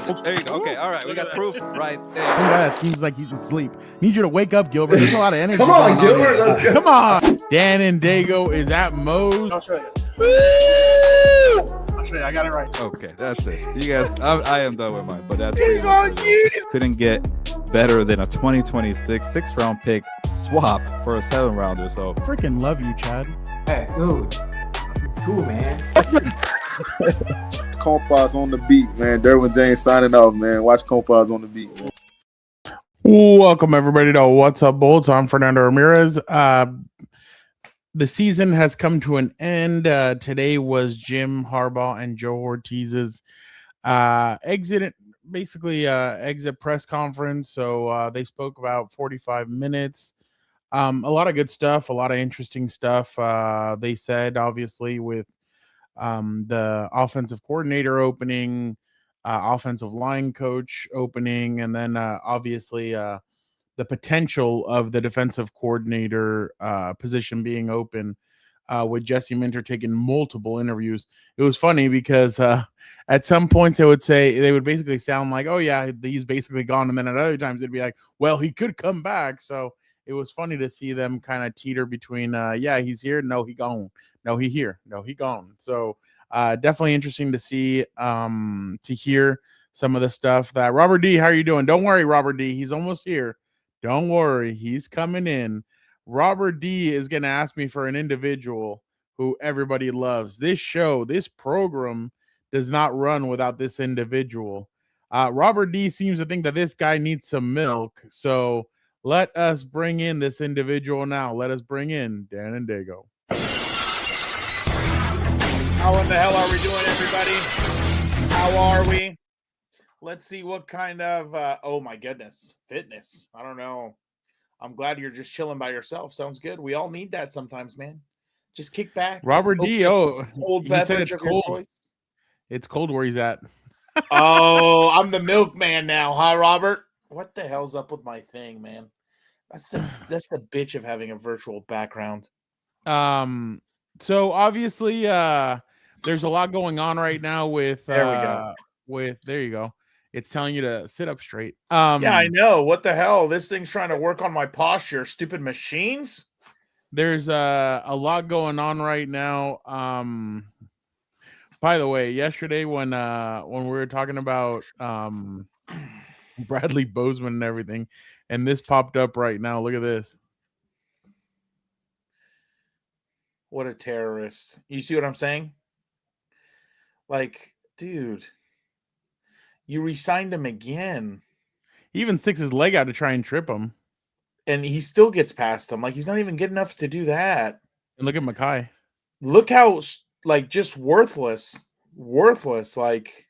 There you go. Okay, all right. We got proof right there. That seems like he's asleep. Need you to wake up, Gilbert. There's a lot of energy. Come on, Gilbert. Let's go. Come on. Dan and Dago is at Moe's. I'll show you. I'll show you. I got it right. Okay, that's it. You guys, I am done with mine, but that's pretty much it. Couldn't get better than a 2026 6th-round pick swap for a 7th-rounder. So Freaking love you, Chad. Hey, dude. Cool, man. Compas on the beat, man. Derwin James signing off, man. Watch Compas on the beat, man. Welcome, everybody, to What's Up, Bolts. I'm Fernando Ramirez. The season has come to an end. Today was Jim Harbaugh and Joe Hortiz's exit press conference. So they spoke about 45 minutes. A lot of good stuff, a lot of interesting stuff. They said, obviously, with the offensive coordinator opening, offensive line coach opening, and then obviously the potential of the defensive coordinator position being open, with Jesse Minter taking multiple interviews. It was funny because at some points they would basically sound like, oh yeah, he's basically gone. And then at other times it'd be like, well, he could come back. So it was funny to see them kind of teeter between, yeah, he's here. No, he gone. No, he here. No, he gone. So definitely interesting to see, to hear some of the stuff that Robert D, how are you doing? Don't worry, Robert D, he's almost here. Don't worry, he's coming in. Robert D is going to ask me for an individual who everybody loves. This show, this program does not run without this individual. Robert D seems to think that this guy needs some milk. So let us bring in this individual now. Let us bring in Dan and Dago. How in the hell are we doing, everybody? How are we? Let's see what kind of, oh my goodness, fitness. I don't know. I'm glad you're just chilling by yourself. Sounds good. We all need that sometimes, man. Just kick back. Robert D, old beverage of your choice. It's cold where he's at. Oh, I'm the milkman now, huh, Robert? What the hell's up with my thing, man? That's the bitch of having a virtual background. So obviously, there's a lot going on right now with there we go. There you go. It's telling you to sit up straight. Yeah, I know. What the hell? This thing's trying to work on my posture. Stupid machines. There's a lot going on right now. By the way, yesterday when we were talking about Bradley Bozeman and everything, and this popped up right now. Look at this. What a terrorist. You see what I'm saying? Like, dude, you re-signed him again. He even sticks his leg out to try and trip him. And he still gets past him. Like, he's not even good enough to do that. And look at Makai. Look how, like, just worthless. Worthless. Like,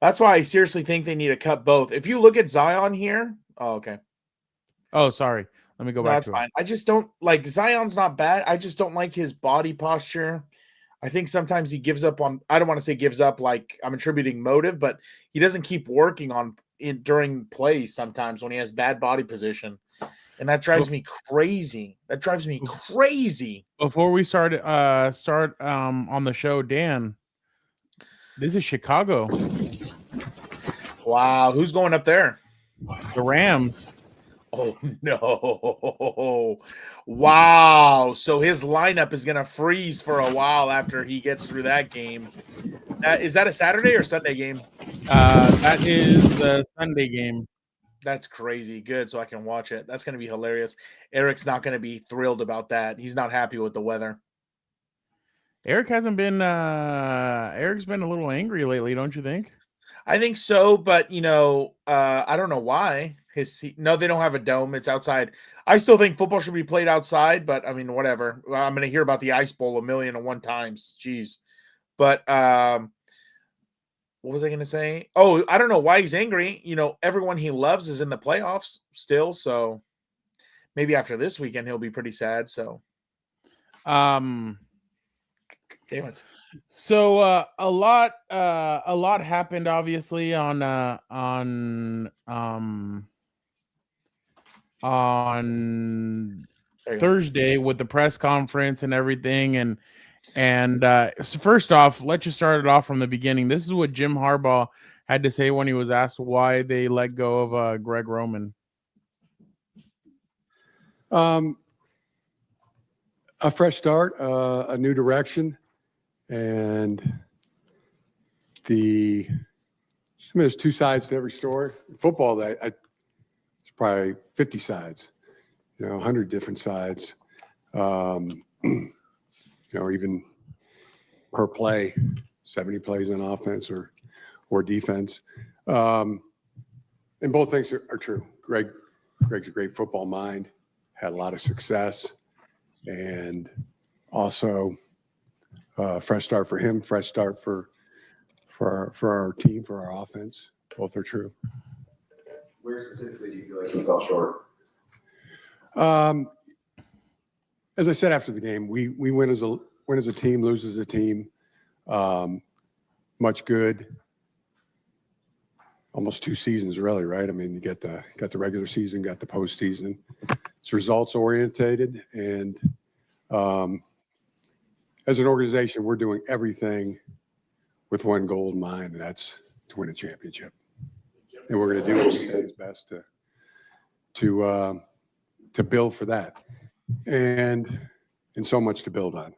that's why I seriously think they need to cut both. If you look at Zion here. Oh, okay. Oh, sorry. Let me go back to That's fine. it. I just don't, like, Zion's not bad. I just don't like his body posture. I think sometimes he gives up on, I don't want to say gives up like I'm attributing motive, but he doesn't keep working on it during plays sometimes when he has bad body position. And that drives me crazy. That drives me crazy. Before we start on the show, Dan, this is Chicago. Wow. Who's going up there? The Rams. Oh, no. Wow. So his lineup is going to freeze for a while after he gets through that game. Is that a Saturday or Sunday game? That is the Sunday game. That's crazy. Good. So I can watch it. That's going to be hilarious. Eric's not going to be thrilled about that. He's not happy with the weather. Eric's been a little angry lately, don't you think? I think so, but I don't know why. No, they don't have a dome. It's outside. I still think football should be played outside, but I mean, whatever. I'm going to hear about the Ice Bowl 1,001 times. Jeez. But what was I going to say? Oh, I don't know why he's angry. Everyone he loves is in the playoffs still. So maybe after this weekend, he'll be pretty sad. So, damn it. So a lot happened obviously on Thursday with the press conference and everything, and so first off, let's just start it off from the beginning. This is what Jim Harbaugh had to say when he was asked why they let go of Greg Roman. A fresh start, a new direction, and there's two sides to every story. Football, it's probably 50 sides, 100 different sides. Even per play, 70 plays on offense or defense. And both things are true. Greg's a great football mind, had a lot of success, and also fresh start for him, fresh start for our team, for our offense. Both are true. Where specifically do you feel like he fell short? As I said after the game, we win as a team, lose as a team. Much good. Almost 2 seasons, really, right? I mean, you got the regular season, got the postseason. It's results orientated, and as an organization, we're doing everything with one goal in mind, and that's to win a championship. And we're going to do what we think is best to build for that, and so much to build on.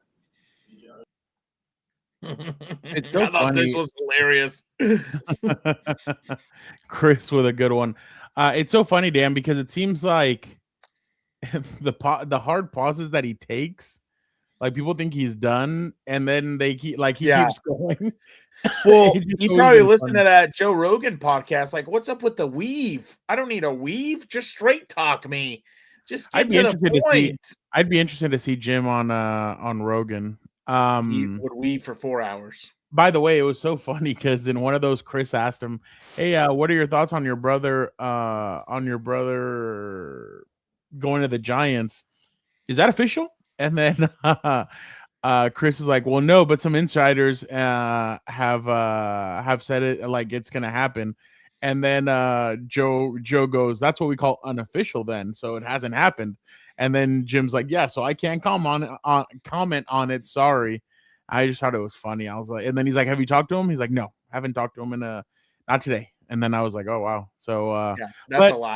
It's so I thought funny. this was hilarious. Chris with a good one. It's so funny, Dan, because it seems like the hard pauses that he takes, like people think he's done, and then he keeps going. Well, It just you always probably been listened fun. to that Joe Rogan podcast. Like, what's up with the weave? I don't need a weave. Just straight talk me. Just get I'd be to the interested to see. point. I'd be interested to see Jim on Rogan. He would weave for 4 hours. By the way, it was so funny because in one of those, Chris asked him, "Hey, what are your thoughts on your brother? Going to the Giants? Is that official?" And then Chris is like, "Well, no, but some insiders have said it, like it's gonna happen." And then Joe goes, "That's what we call unofficial, then. So it hasn't happened." And then Jim's like, "Yeah, so I can't comment on it. Sorry." I just thought it was funny. I was like, and then he's like, "Have you talked to him?" He's like, "No, haven't talked to him not today." And then I was like, "Oh wow." So Yeah, that's a lie.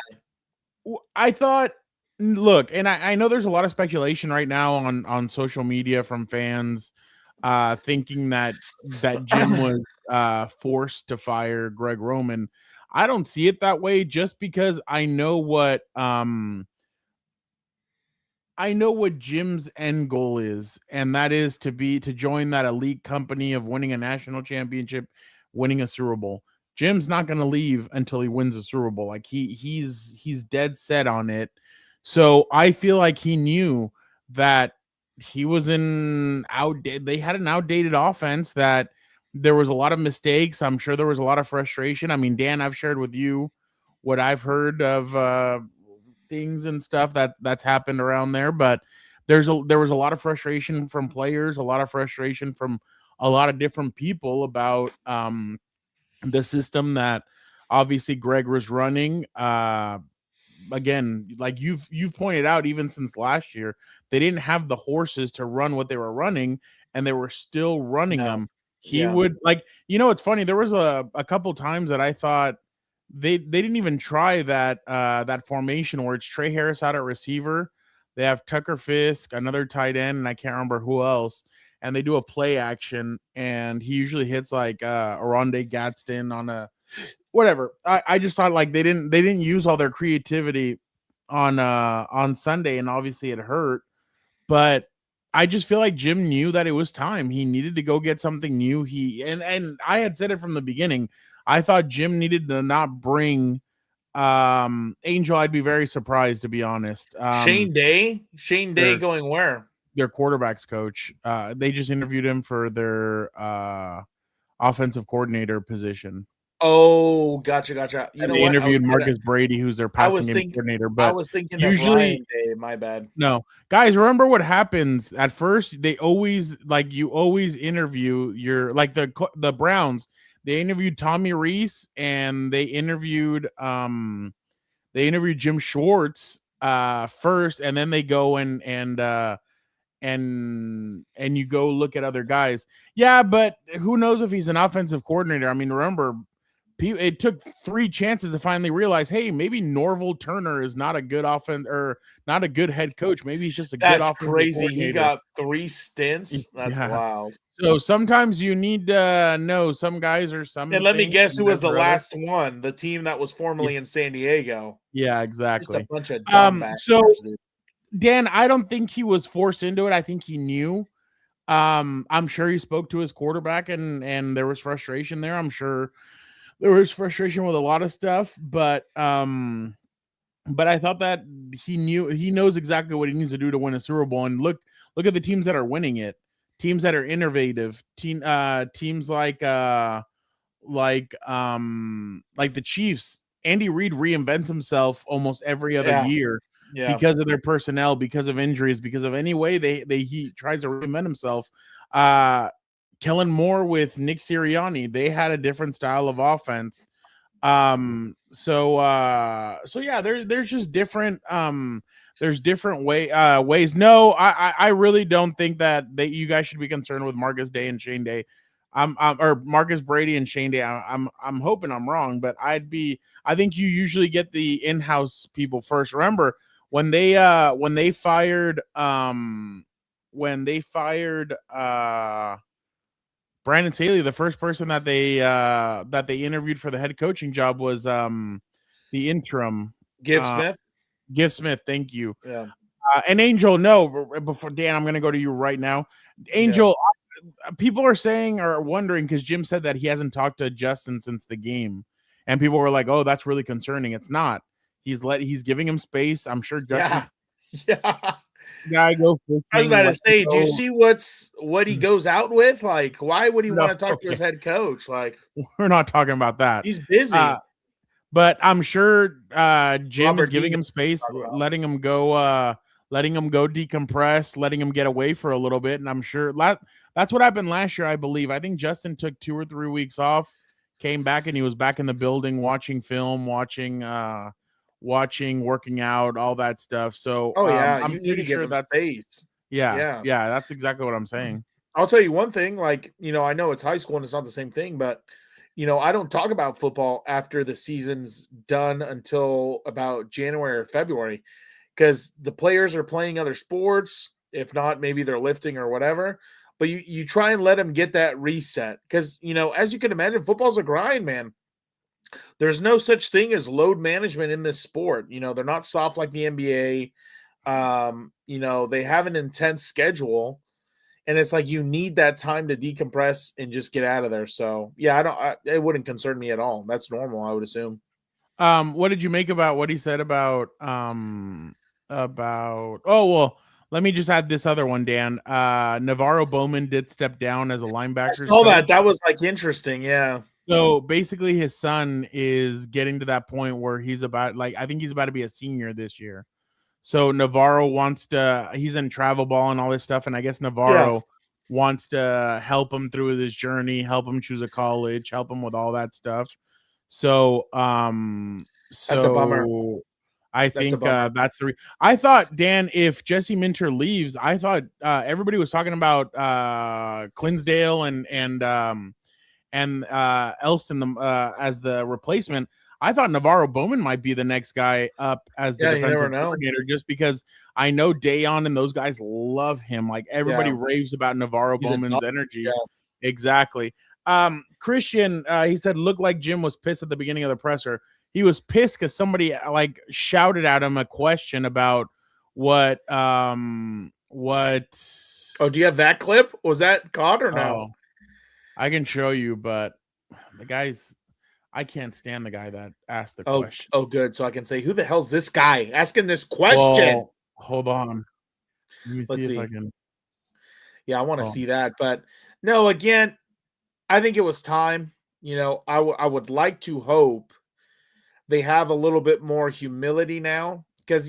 I thought, look, and I know there's a lot of speculation right now on social media from fans thinking that Jim was forced to fire Greg Roman. I don't see it that way, just because I know what Jim's end goal is, and that is to join that elite company of winning a national championship, winning a Super Bowl. Jim's not going to leave until he wins a Super Bowl. Like he's dead set on it. So I feel like he knew that he was they had an outdated offense, that there was a lot of mistakes. I'm sure there was a lot of frustration. I mean, Dan, I've shared with you what I've heard of things and stuff that's happened around there, but there was a lot of frustration from players, a lot of frustration from a lot of different people about the system that obviously Greg was running. Again, like you've pointed out, even since last year, they didn't have the horses to run what they were running, and they were still running them. He would, like, it's funny. There was a couple times that I thought they didn't even try that formation where it's Trey Harris out at receiver. They have Tucker Fisk, another tight end, and I can't remember who else. And they do a play action, and he usually hits like Aronde Gadsden on a whatever. I just thought like they didn't use all their creativity on Sunday, and obviously it hurt. But I just feel like Jim knew that it was time. He needed to go get something new. And I had said it from the beginning. I thought Jim needed to not bring Angel. I'd be very surprised, to be honest. Shane Day going where? Their quarterbacks coach. They just interviewed him for their offensive coordinator position. Oh, gotcha. They interviewed Marcus Brady, who's their passing game coordinator. But I was thinking usually, of Ryan Day. My bad. No, guys, remember what happens at first? They always you always interview the Browns. They interviewed Tommy Reese, and they interviewed Jim Schwartz first, and then they go and you go look at other guys. Yeah, but who knows if he's an offensive coordinator? I mean, remember, it took 3 chances to finally realize, hey, maybe Norville Turner is not a good offense or not a good head coach. Maybe he's just a good offensive crazy. coordinator. He got 3 stints. That's wild. So sometimes you need to know some guys are some. And let me guess who was the last one? The team that was formerly in San Diego. Yeah, exactly. Just a bunch of dumb so Dan, I don't think he was forced into it. I think he knew. I'm sure he spoke to his quarterback and there was frustration there. I'm sure there was frustration with a lot of stuff, but I thought that he knows exactly what he needs to do to win a Super Bowl. And look at the teams that are winning it. Teams that are innovative, teams like the Chiefs. Andy Reid reinvents himself almost every other year because of their personnel, because of injuries, because of any way he tries to reinvent himself. Kellen Moore with Nick Sirianni, they had a different style of offense. So yeah, there's just different there's different ways. No, I really don't think that you guys should be concerned with Marcus Day and Shane Day. Or Marcus Brady and Shane Day. I'm hoping I'm wrong, but I think you usually get the in-house people first. Remember when they fired Brandon Staley, the first person that they interviewed for the head coaching job was the interim Give Smith. Thank you. Yeah. And Angel, no, before Dan, I'm going to go to you right now. Angel, people are saying or wondering because Jim said that he hasn't talked to Justin since the game, and people were like, "Oh, that's really concerning." It's not. He's giving him space. I'm sure Justin. Yeah. Guy go. I was about to say, do you see what he goes out with? Like, why would he want to talk to his head coach? Like, we're not talking about that. He's busy. But I'm sure Jim is giving him space, letting him go decompress, letting him get away for a little bit. And I'm sure that's what happened last year, I believe. I think Justin took 2 or 3 weeks off, came back, and he was back in the building watching film, working out, all that stuff. So I'm pretty sure that's space. Yeah, that's exactly what I'm saying. I'll tell you one thing, like, I know it's high school and it's not the same thing, but I don't talk about football after the season's done until about January or February because the players are playing other sports. If not, maybe they're lifting or whatever. But you try and let them get that reset because, as you can imagine, football's a grind, man. There's no such thing as load management in this sport. They're not soft like the NBA. They have an intense schedule. And it's like you need that time to decompress and just get out of there. So, yeah, it wouldn't concern me at all. That's normal, I would assume. What did you make about what he said about let me just add this other one, Dan. Navarro Bowman did step down as a linebacker. I saw that. That was interesting. Yeah. So basically his son is getting to that point where he's about I think he's about to be a senior this year. So Navarro he's in travel ball and all this stuff. And I guess Navarro wants to help him through this journey, help him choose a college, help him with all that stuff. So, that's a bummer. I think that's I thought, Dan, if Jesse Minter leaves, I thought everybody was talking about Clinsdale and Elston as the replacement. I thought Navarro Bowman might be the next guy up as the defensive coordinator just because I know Dayon and those guys love him. Like everybody raves about Navarro Bowman's energy. Yeah. Exactly. Christian, he said, looked like Jim was pissed at the beginning of the presser. He was pissed because somebody shouted at him a question about what. Oh, do you have that clip? Was that caught or no? I can show you, but the guy's. I can't stand the guy that asked the question. Oh, good. So I can say, who the hell's this guy asking this question? Well, hold on. Let's see if I can. Yeah, I want to see that. But no, again, I think it was time. I would like to hope they have a little bit more humility now because,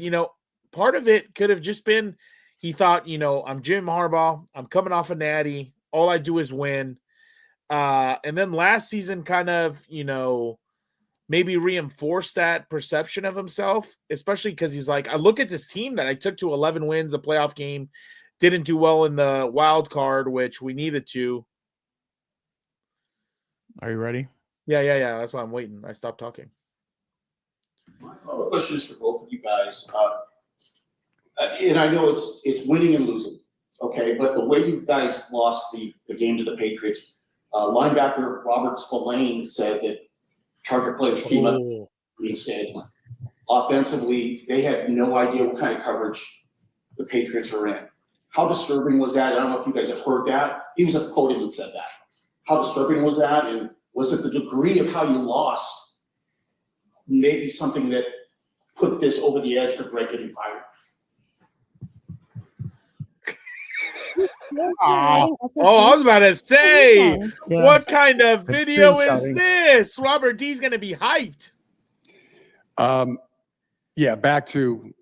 part of it could have just been he thought, I'm Jim Harbaugh. I'm coming off a natty. All I do is win. And then last season kind of, maybe reinforced that perception of himself, especially because he's like, I look at this team that I took to 11 wins, a playoff game, didn't do well in the wild card, which we needed to. Are you ready? Yeah. That's why I'm waiting. I stopped talking. My question is for both of you guys. And I know it's winning and losing, okay? But the way you guys lost the game to the Patriots, linebacker Robert Spillane said that Charger players came up and said, offensively, they had no idea what kind of coverage the Patriots were in. How disturbing was that? I don't know if you guys have heard that. He was at the podium and said that. How disturbing was that? And was it the degree of how you lost maybe something that put this over the edge for Greg getting fired? I was about to say, what kind of video is this? Robert D's going to be hyped. Yeah, back to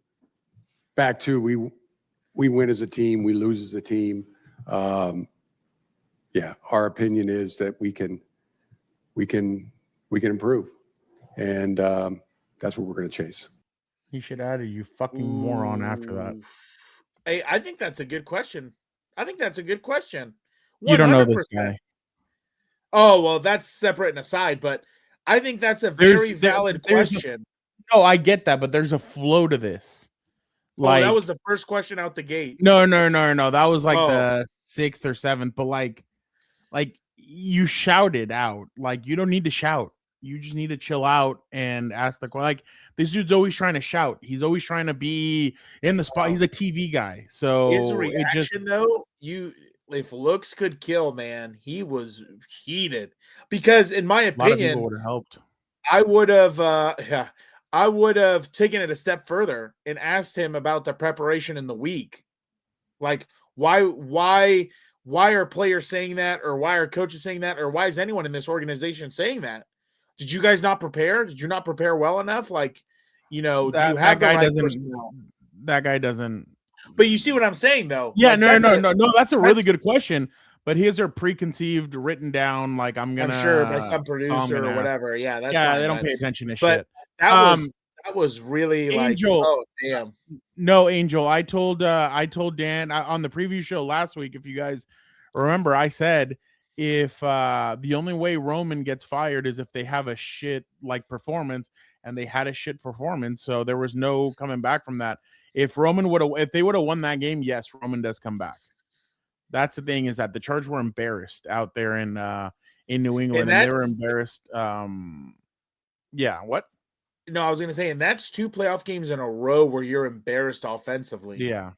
we win as a team, we lose as a team. Yeah, our opinion is that we can improve, and that's what we're going to chase. He should add a "you fucking moron" after that. Hey, I think that's a good question. You don't know this guy. Oh, well, that's separate and aside, but I think that's a very valid question. No, I get that, but there's a flow to this. Like, that was the first question out the gate. No. That was like the 6th or 7th, but like you shouted out. Like, you don't need to shout. You just need to chill out and ask the question. Like, this dude's always trying to shout. He's always trying to be in the spot. He's a TV guy. So his reaction, though, if looks could kill, man, he was heated. Because in my opinion, would have helped. I would have taken it a step further and asked him about the preparation in the week. Like, why are players saying that, or why are coaches saying that, or why is anyone in this organization saying that? Did you guys not prepare? Did you not prepare well enough? Like, do you have that the guy right doesn't? personnel? That guy doesn't. But you see what I'm saying, though. Yeah, like, no. That's a really good question. But here's are preconceived, written down. Like, I'm sure by some producer or whatever. Yeah, that's fine, they don't pay attention to shit. That was really Angel, like, oh damn. No, Angel. I told Dan on the preview show last week. If you guys remember, I said if the only way Roman gets fired is if they have a shit like performance, and they had a shit performance, so there was no coming back from that. If they would have won that game, yes, Roman does come back. That's the thing, is that the Chargers were embarrassed out there in New England, and they were embarrassed. Yeah, what? No, I was going to say, and that's 2 playoff games in a row where you're embarrassed offensively. Yeah.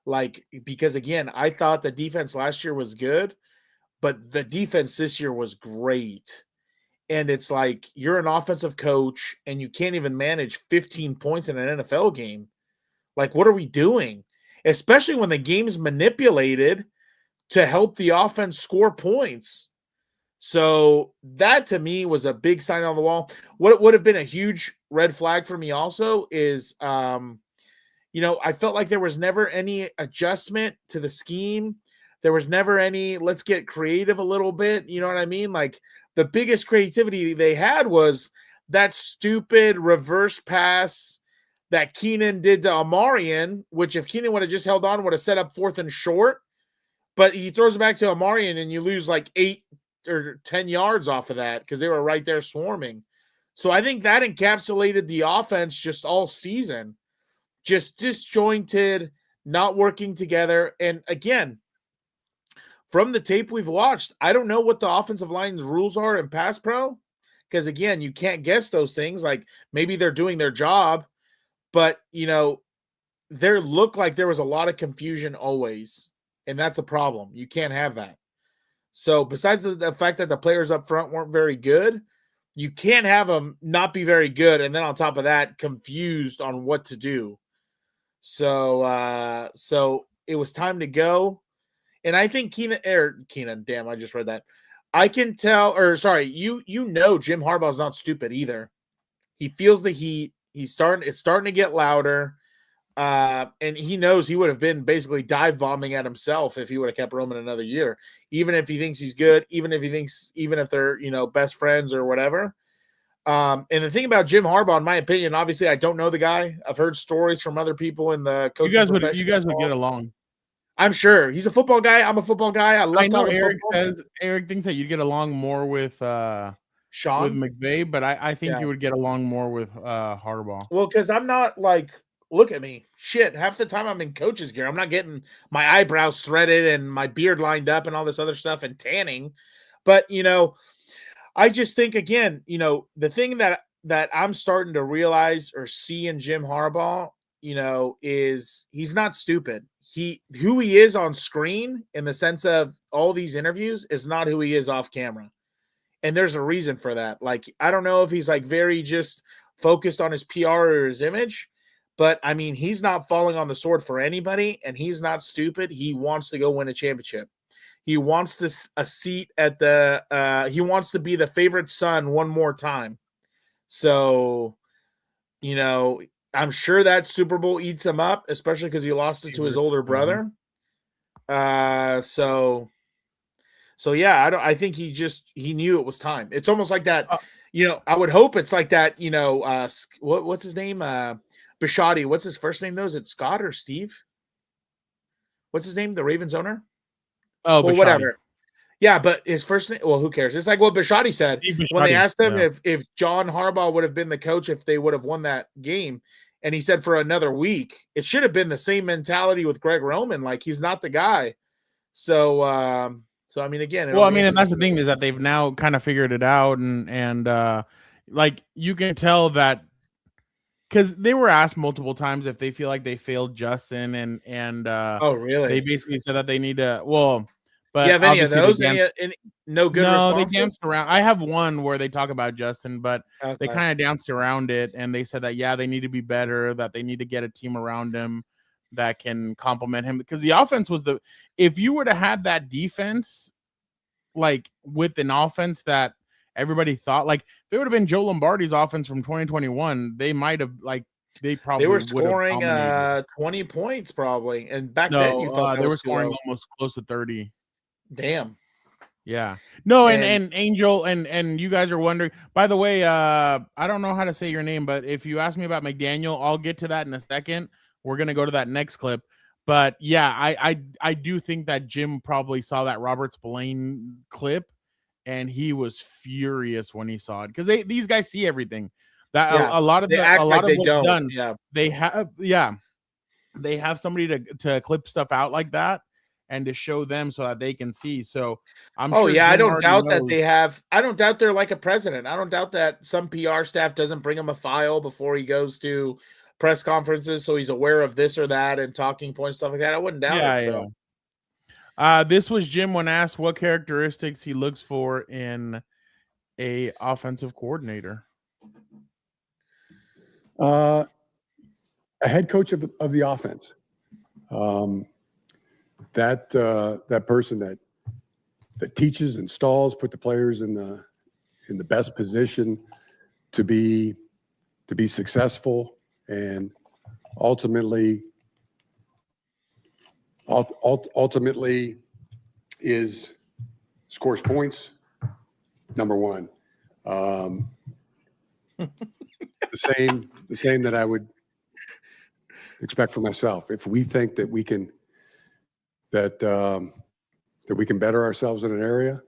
Like, because again, I thought the defense last year was good, but the defense this year was great. And it's like, you're an offensive coach and you can't even manage 15 points in an NFL game. Like, what are we doing? Especially when the game's manipulated to help the offense score points. So that to me was a big sign on the wall. What would have been a huge red flag for me also is, I felt like there was never any adjustment to the scheme. There was never any, let's get creative a little bit. You know what I mean? Like, the biggest creativity they had was that stupid reverse pass that Keenan did to Amarian, which if Keenan would have just held on, would have set up 4th and short. But he throws it back to Amarian, and you lose like 8 or 10 yards off of that because they were right there swarming. So I think that encapsulated the offense just all season. Just disjointed, not working together. And again, from the tape we've watched, I don't know what the offensive line's rules are in pass pro, because again, you can't guess those things. Like, maybe they're doing their job, but there looked like there was a lot of confusion always, and that's a problem. You can't have that. So besides the fact that the players up front weren't very good, you can't have them not be very good, and then on top of that, confused on what to do. So it was time to go. And I think Keenan, damn, I just read that. I can tell, Jim Harbaugh's not stupid either. He feels the heat. It's starting to get louder. And he knows he would have been basically dive bombing at himself if he would have kept Roman another year, even if he thinks he's good, even if they're, best friends or whatever. And the thing about Jim Harbaugh, in my opinion, obviously I don't know the guy. I've heard stories from other people in the coaching profession. You guys would get along. I'm sure he's a football guy. I'm a football guy. I love talking Eric football. Eric thinks that you'd get along more with Sean? McVay, but I think Yeah. you would get along more with Harbaugh. Well, because I'm not like, look at me. Shit, half the time I'm in coach's gear. I'm not getting my eyebrows threaded and my beard lined up and all this other stuff and tanning. But, you know, I just think, again, you know, the thing that I'm starting to realize or see in Jim Harbaugh, you know, is he's not stupid. Who he is on screen in the sense of all these interviews is not who he is off camera. And there's a reason for that. Like, I don't know if he's like very just focused on his PR or his image, but I mean, he's not falling on the sword for anybody, and he's not stupid. He wants to go win a championship. He wants a seat at the he wants to be the favorite son one more time. So, you know, I'm sure that Super Bowl eats him up, especially because he lost it to his older brother. So yeah, I think he knew it was time. It's almost like that, you know, I would hope it's like that, you know, what's his name? Bisciotti. What's his first name though? Is it Scott or Steve? What's his name? The Ravens owner? Oh, well, Bisciotti. whatever. Yeah, but his first name, well, who cares? It's like what Bisciotti said when they asked him if John Harbaugh would have been the coach if they would have won that game. And he said for another week, it should have been the same mentality with Greg Roman. Like, he's not the guy. So, I mean, again, well, I mean, and that's the thing is that they've now kind of figured it out, and like you can tell that because they were asked multiple times if they feel like they failed Justin, and oh, really? They basically said that they need to. Well, but you have any of those? Any no good responses? They danced around. I have one where they talk about Justin, but they kind of danced around it, and they said that they need to be better, that they need to get a team around him that can complement him, because the offense was if you were to have that defense like with an offense that everybody thought, like if it would have been Joe Lombardi's offense from 2021, they might have they were scoring 20 points probably, and back then you thought they were scoring almost close to 30. Damn. Yeah. No, and Angel and you guys are wondering, by the way, I don't know how to say your name, but if you ask me about McDaniel, I'll get to that in a second. We're going to go to that next clip. But yeah, I do think that Jim probably saw that Robert Spillane clip, and he was furious when he saw it, because these guys see everything. That a lot of what's done. Yeah, they have somebody to clip stuff out like that and to show them so that they can see. So I'm sure I don't doubt that they have. I don't doubt they're like a president. I don't doubt that some PR staff doesn't bring him a file before he goes to press conferences, so he's aware of this or that and talking points, stuff like that. I wouldn't doubt it. So this was Jim when asked what characteristics he looks for in a offensive coordinator. A head coach of the offense. That person that teaches, installs, put the players in the best position to be successful, and ultimately scores points. Number one, the same that I would expect for myself. If we think that we can better ourselves in an area,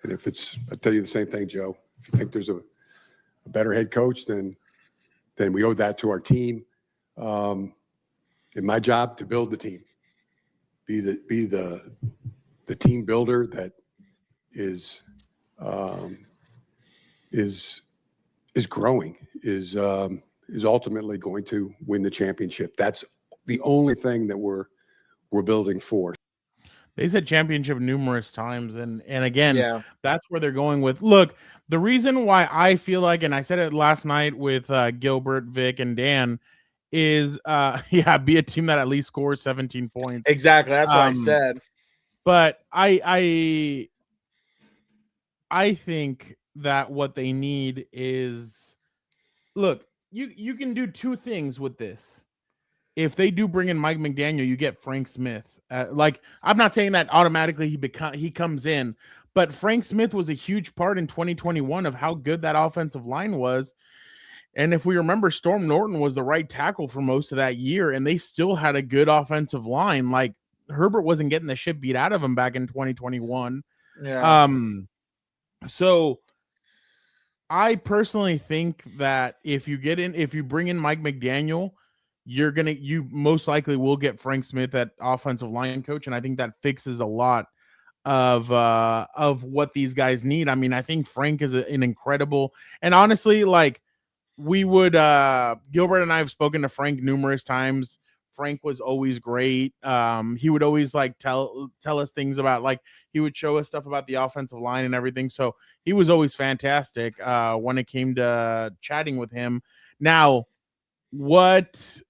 and if I'll tell you the same thing, Joe. If you think there's a better head coach, then we owe that to our team. And my job to build the team, be the team builder that is growing, is ultimately going to win the championship. That's the only thing that we're building for. They said championship numerous times, and again, that's where they're going with. Look, the reason why I feel like, and I said it last night with Gilbert, Vic, and Dan, is be a team that at least scores 17 points. Exactly, that's what I said. But I think that what they need is, look, you can do two things with this. If they do bring in Mike McDaniel, you get Frank Smith. Like, I'm not saying that automatically he comes in, but Frank Smith was a huge part in 2021 of how good that offensive line was. And if we remember, Storm Norton was the right tackle for most of that year, and they still had a good offensive line. Like, Herbert wasn't getting the shit beat out of him back in 2021. Yeah. So I personally think that if you bring in Mike McDaniel, you most likely will get Frank Smith at offensive line coach, and I think that fixes a lot of what these guys need. I mean, I think Frank is an incredible, and honestly, like we would Gilbert and I have spoken to Frank numerous times. Frank was always great. He would always like tell us things about, like, he would show us stuff about the offensive line and everything. So he was always fantastic when it came to chatting with him. Now, what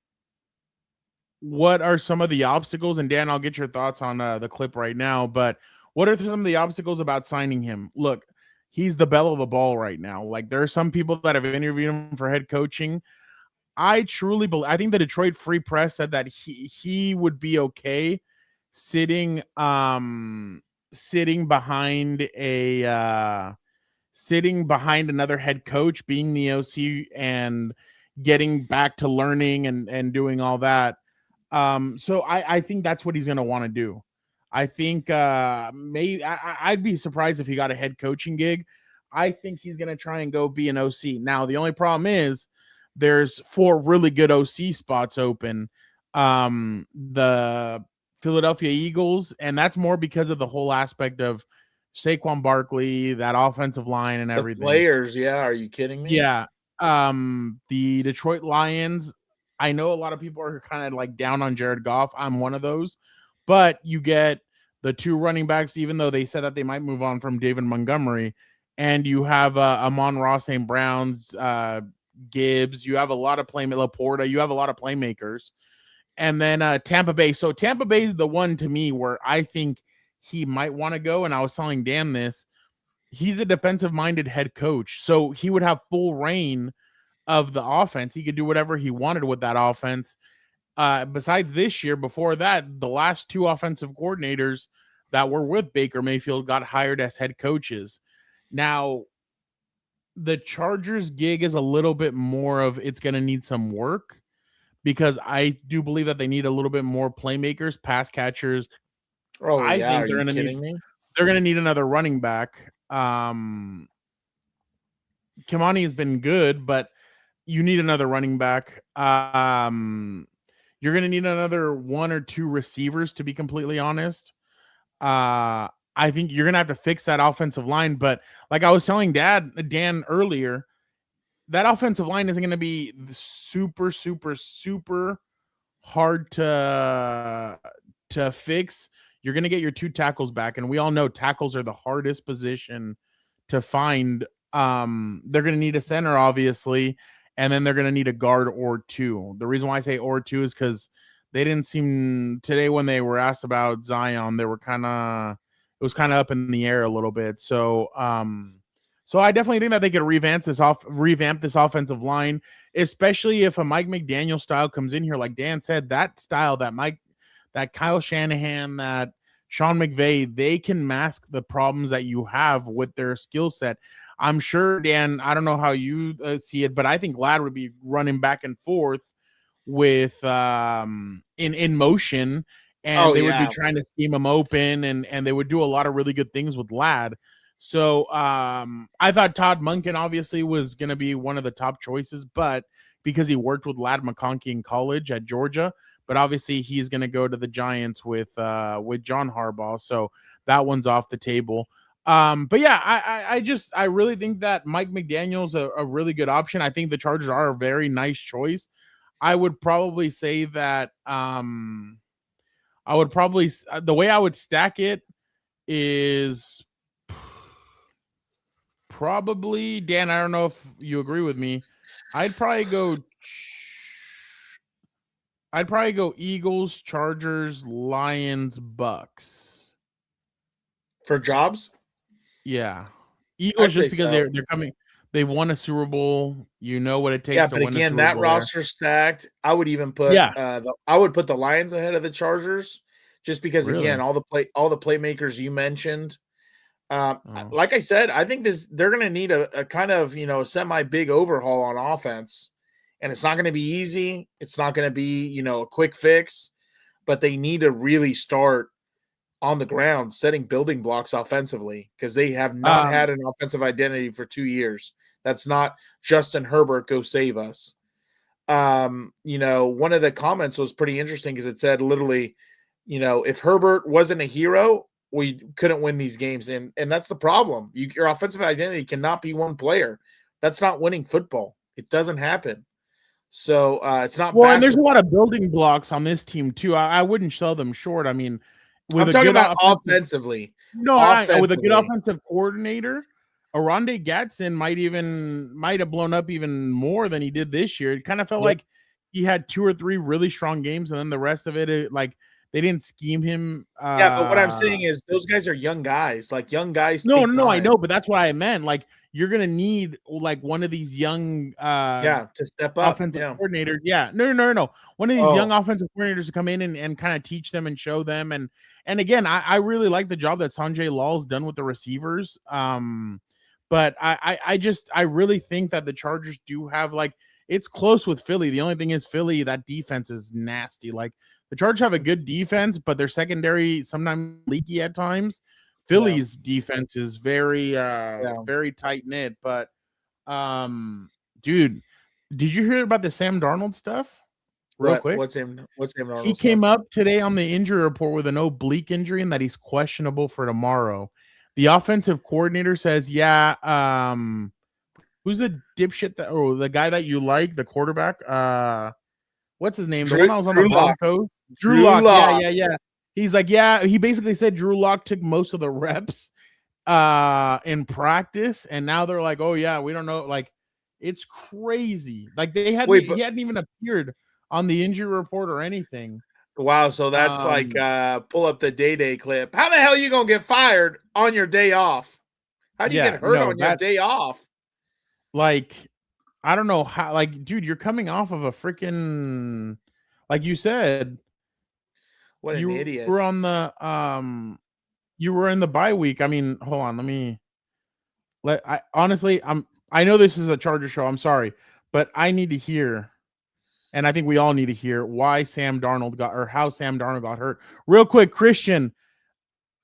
are some of the obstacles? And Dan, I'll get your thoughts on the clip right now, but what are some of the obstacles about signing him? Look, he's the belle of the ball right now. Like, there are some people that have interviewed him for head coaching. I truly believe, I think the Detroit Free Press said that he would be okay sitting behind another head coach, being the OC and getting back to learning and doing all that. So I think that's what he's going to want to do. I think maybe I'd be surprised if he got a head coaching gig. I think he's going to try and go be an OC. Now, the only problem is there's 4 really good OC spots open. The Philadelphia Eagles, and that's more because of the whole aspect of Saquon Barkley, that offensive line and everything. The players, yeah. Are you kidding me? Yeah. The Detroit Lions, I know a lot of people are kind of like down on Jared Goff. I'm one of those. But you get the 2 running backs, even though they said that they might move on from David Montgomery, and you have Amon-Ra St. Brown's, Gibbs, you have a lot of Laporta, you have a lot of playmakers. And then Tampa Bay. So Tampa Bay is the one to me where I think he might want to go. And I was telling Dan this, he's a defensive-minded head coach. So he would have full reign of the offense. He could do whatever he wanted with that offense. Besides this year, before that, the last 2 offensive coordinators that were with Baker Mayfield got hired as head coaches. Now, the Chargers gig is a little bit more of, it's going to need some work, because I do believe that they need a little bit more playmakers, pass catchers. Oh, I yeah. think they're going to need another running back. Kimani has been good, but you need another running back. You're going to need another 1 or 2 receivers, to be completely honest. I think you're going to have to fix that offensive line. But like I was telling Dan earlier, that offensive line isn't going to be super, super, super hard to fix. You're going to get your 2 tackles back. And we all know tackles are the hardest position to find. They're going to need a center, obviously. And then they're going to need a guard or 2. The reason why I say or 2 is because they didn't seem today, when they were asked about Zion, it was kind of up in the air a little bit. So I definitely think that they could revamp this offensive line, especially if a Mike McDaniel style comes in here. Like Dan said, that style, that Kyle Shanahan, that Sean McVay, they can mask the problems that you have with their skill set. I'm sure, Dan, I don't know how you see it, but I think Ladd would be running back and forth with in motion, and they would be trying to scheme him open, and they would do a lot of really good things with Ladd. So I thought Todd Monken obviously was going to be one of the top choices, but because he worked with Ladd McConkey in college at Georgia, but obviously he's going to go to the Giants with John Harbaugh, so that one's off the table. But yeah, I really think that Mike McDaniel's a really good option. I think the Chargers are a very nice choice. I would probably say that the way I would stack it is probably, Dan, I don't know if you agree with me. I'd probably go Eagles, Chargers, Lions, Bucks for jobs. Yeah, Eagles, just because they're coming. They've won a Super Bowl. You know what it takes. Yeah, to but win again, a Super that Bowl roster stacked. I would even put I would put the Lions ahead of the Chargers, just because again, all the playmakers you mentioned. Like I said, I think they're going to need a kind of semi big overhaul on offense, and it's not going to be easy. It's not going to be a quick fix, but they need to really start on the ground, setting building blocks offensively, because they have not had an offensive identity for 2 years. That's not Justin Herbert, go save us. You know, one of the comments was pretty interesting because it said literally, you know, if Herbert wasn't a hero, we couldn't win these games. And that's the problem. Your offensive identity cannot be one player. That's not winning football. It doesn't happen. So it's not. Well, and there's a lot of building blocks on this team too. I wouldn't sell them short. I mean, I'm talking about offensively. No, with a good offensive coordinator, Oronde Gadsden might have blown up even more than he did this year. It kind of felt like he had 2 or 3 really strong games, and then the rest of it like they didn't scheme him. Yeah, but what I'm saying is those guys are young guys. Like young guys. No, I know, but that's what I meant. Like you're gonna need like one of these young to step up offensive coordinators. Yeah, no. One of these young offensive coordinators to come in and kind of teach them and show them. And again, I really like the job that Sanjay Lal's done with the receivers. But I really think that the Chargers do have like it's close with Philly. The only thing is Philly, that defense is nasty. Like the Chargers have a good defense, but their secondary sometimes leaky at times. Philly's defense is very very tight knit. But dude, did you hear about the Sam Darnold stuff? Real quick. What's Sam Darnold? He came up today on the injury report with an oblique injury and that he's questionable for tomorrow. The offensive coordinator says, who's the dipshit the guy that you like, the quarterback? What's his name? The one that was on the Broncos? Drew Lock. Yeah. He's like, he basically said Drew Lock took most of the reps in practice, and now they're like, oh yeah, we don't know. Like, it's crazy. Like he hadn't even appeared on the injury report or anything. Wow, so that's like pull up the day clip. How the hell are you gonna get fired on your day off? How do you get hurt on your day off? Like, I don't know how. Like, dude, you're coming off of a freaking, like you said, what an idiot. You were on the you were in the bye week. I mean, hold on, I know this is a Charger show. I'm sorry, but I need to hear. And I think we all need to hear how Sam Darnold got hurt. Real quick, Christian,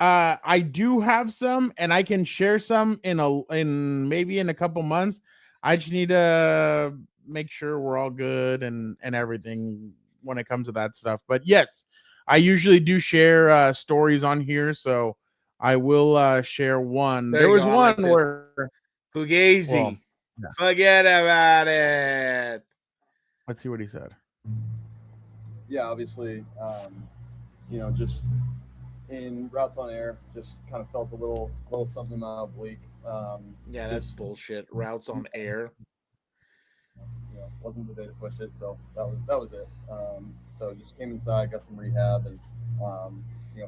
I do have some, and I can share some in maybe in a couple months. I just need to make sure we're all good and everything when it comes to that stuff. But yes, I usually do share stories on here, so I will share one. There was one where Fugazi, forget about it. Let's see what he said. Yeah, obviously, just in routes on air, just kind of felt a little something about oblique. That's bullshit. Routes on air. Wasn't the day to push it, so that was it. So just came inside, got some rehab, and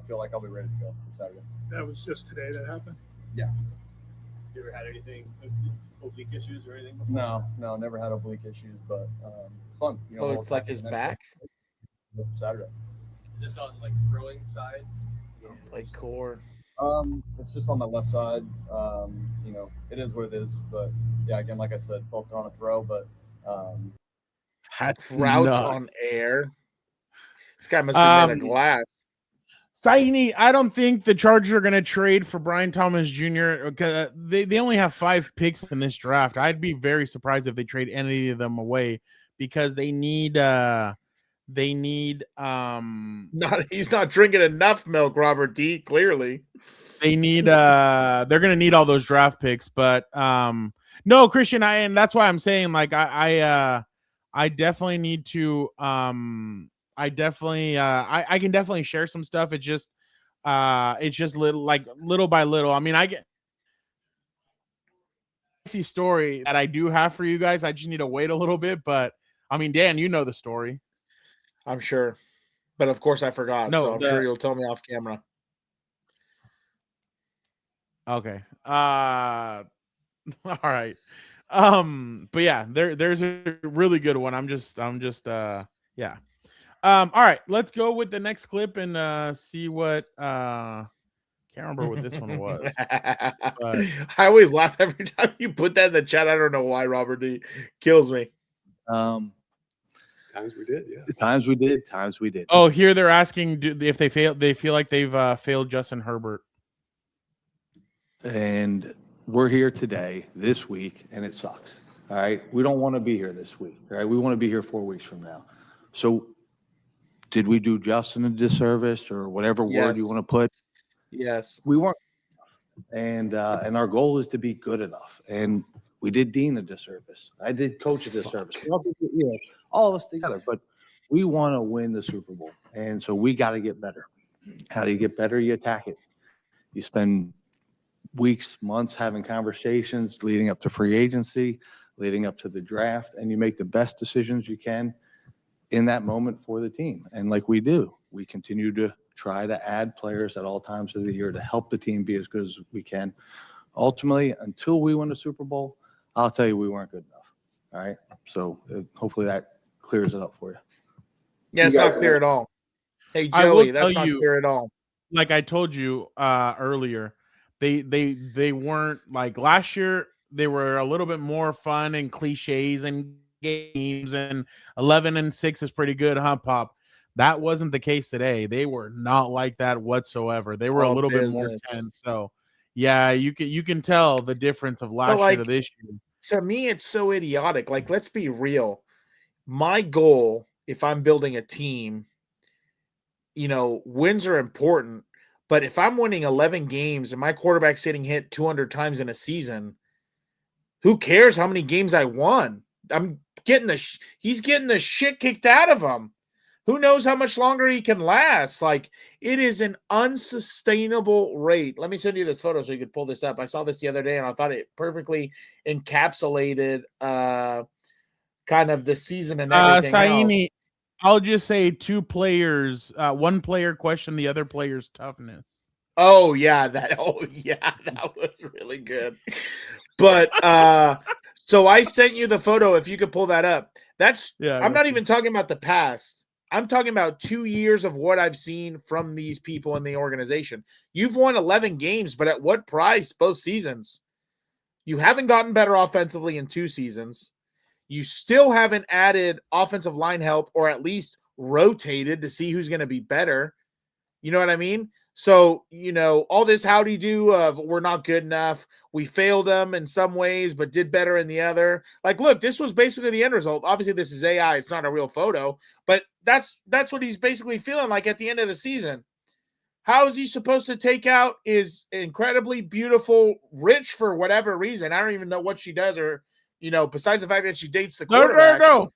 feel like I'll be ready to go for Saturday. That was just today that happened? Yeah. You ever had anything oblique issues or anything before? No, never had oblique issues, but it's fun. It's like his back? Saturday. Is this on like throwing side? It's like core. It's just on my left side. It is what it is, but yeah, again, like I said, felt it on a throw, but routes on air. This guy must be made of glass. Saini, I don't think the Chargers are going to trade for Brian Thomas Jr. because they only have 5 picks in this draft. I'd be very surprised if they trade any of them away because they need he's not drinking enough milk, Robert D. Clearly. They need they're going to need all those draft picks, but no, Christian, and that's why I'm saying like I definitely need to I can definitely share some stuff. It's just little by little. I mean, I get a story that I do have for you guys. I just need to wait a little bit, but I mean, Dan, you know the story. I'm sure, but of course I forgot. So I'm sure you'll tell me off camera. Okay. All right. But yeah, there's a really good one. I'm just yeah. All right, let's go with the next clip and see what can't remember what this one was. But I always laugh every time you put that in the chat. I don't know why, Robert D. Kills me. Times we did, yeah. Times we did. Times we did. Oh, here they're asking if they feel like they've failed Justin Herbert. And we're here today, this week, and it sucks. All right. We don't want to be here this week. All right. We want to be here 4 weeks from now. So did we do Justin a disservice or whatever word you want to put? Yes. We weren't. And our goal is to be good enough. And we did Dean a disservice. I did Coach a disservice. All of us together. But we want to win the Super Bowl. And so we got to get better. How do you get better? You attack it. You spend weeks, months having conversations leading up to free agency, leading up to the draft, and you make the best decisions you can in that moment for the team. And like we do, we continue to try to add players at all times of the year to help the team be as good as we can. Ultimately, until we win the Super Bowl, I'll tell you we weren't good enough. All right. So hopefully that clears it up for you. Yeah, it's not clear at all. Hey, Joey, that's not clear at all. Like I told you earlier, they weren't like last year. They were a little bit more fun and cliches and games, and 11-6 is pretty good, huh, Pop? That wasn't the case today. They were not like that whatsoever. They were a little bit more tense. So, yeah, you can tell the difference of last year to this year. To me, it's so idiotic. Like, let's be real. My goal, if I'm building a team, wins are important. But if I'm winning 11 games and my quarterback's hitting hit 200 times in a season, who cares how many games I won? He's getting the shit kicked out of him. Who knows how much longer he can last? Like, it is an unsustainable rate. Let me send you this photo so you could pull this up. I saw this the other day, and I thought it perfectly encapsulated kind of the season and everything Saini, I'll just say two players. One player questioned the other player's toughness. Oh, yeah. That was really good. But so I sent you the photo, if you could pull that up. I'm not even talking about the past. I'm talking about 2 years of what I've seen from these people in the organization. You've won 11 games, but at what price both seasons? You haven't gotten better offensively in 2 seasons. You still haven't added offensive line help or at least rotated to see who's going to be better. You know what I mean? So, all this howdy-do of we're not good enough. We failed them in some ways, but did better in the other. Like, look, this was basically the end result. Obviously, this is AI. It's not a real photo, but that's what he's basically feeling like at the end of the season. How is he supposed to take out his incredibly beautiful Rich for whatever reason? I don't even know what she does or, besides the fact that she dates the quarterback. No.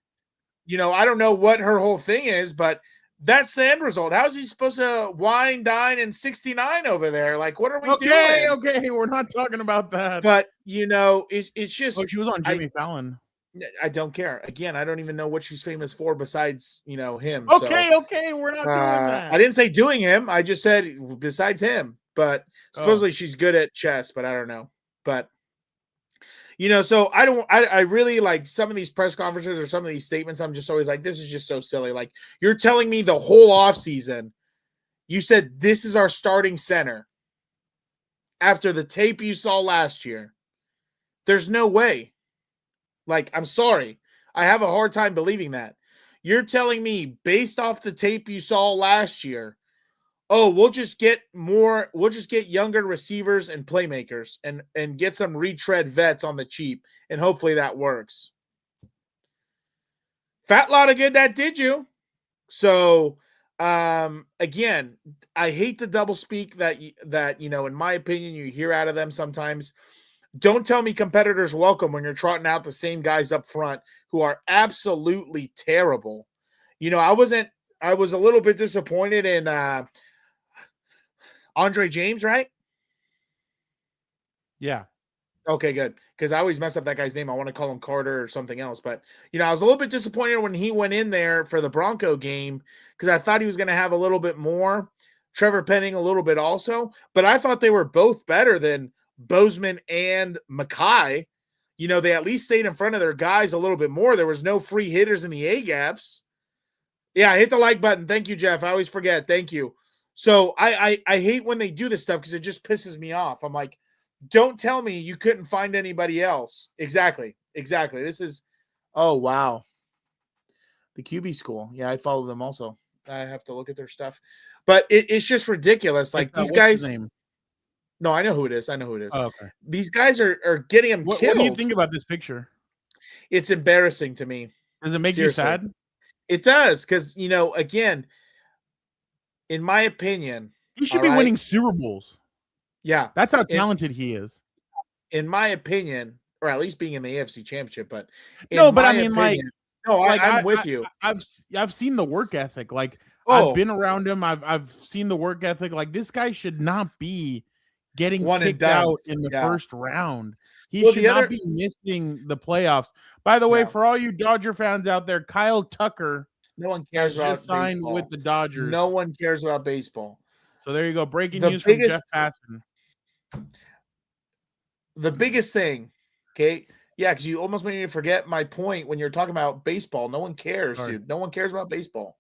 I don't know what her whole thing is, but that's the end result. How is he supposed to wine, dine, and 69 over there? Like, what are we doing? Okay, we're not talking about that. But, it's just... Oh, she was on Jimmy Fallon. I don't care. Again, I don't even know what she's famous for besides, him. Okay, we're not doing that. I didn't say doing him. I just said besides him. But supposedly she's good at chess, but I don't know. But... so I really like some of these press conferences or some of these statements. I'm just always like, this is just so silly. Like, you're telling me the whole offseason, you said this is our starting center after the tape you saw last year. There's no way. Like, I'm sorry. I have a hard time believing that. You're telling me based off the tape you saw last year, we'll just get younger receivers and playmakers and get some retread vets on the cheap, and hopefully that works. Fat lot of good that did you. So, again, I hate the double speak that in my opinion, you hear out of them sometimes. Don't tell me competitors welcome when you're trotting out the same guys up front who are absolutely terrible. I was a little bit disappointed in Andre James, right? Yeah. Okay, good. Because I always mess up that guy's name. I want to call him Carter or something else. But, I was a little bit disappointed when he went in there for the Bronco game because I thought he was going to have a little bit more. Trevor Penning a little bit also. But I thought they were both better than Bozeman and Mackay. They at least stayed in front of their guys a little bit more. There was no free hitters in the A-gaps. Yeah, hit the like button. Thank you, Jeff. I always forget. Thank you. So I hate when they do this stuff because it just pisses me off. I'm like, don't tell me you couldn't find anybody else. Exactly. This is, oh, wow. The QB school. Yeah, I follow them also. I have to look at their stuff. But it's just ridiculous. Like these what's his guys. name? No, I know who it is. Oh, okay. These guys are getting him killed. What do you think about this picture? It's embarrassing to me. Does it make Seriously. you sad? It does, because again, in my opinion, He should be winning Super Bowls. Yeah, that's how talented he is. In my opinion, or at least being in the AFC Championship, but I'm with you. I've seen the work ethic. Like Oh. I've been around him. I've seen the work ethic. Like this guy should not be getting One and kicked out done. in the Yeah. first round. He Well, should the not other- be missing the playoffs. By the way, for all you Dodger fans out there, Kyle Tucker No one cares has about just signed baseball. with the Dodgers. No one cares about baseball. So there you go. Breaking The news from biggest- Jeff Passan. The biggest thing, okay? Yeah, because you almost made me forget my point when you're talking about baseball. No one cares, Sorry. dude. No one cares about baseball.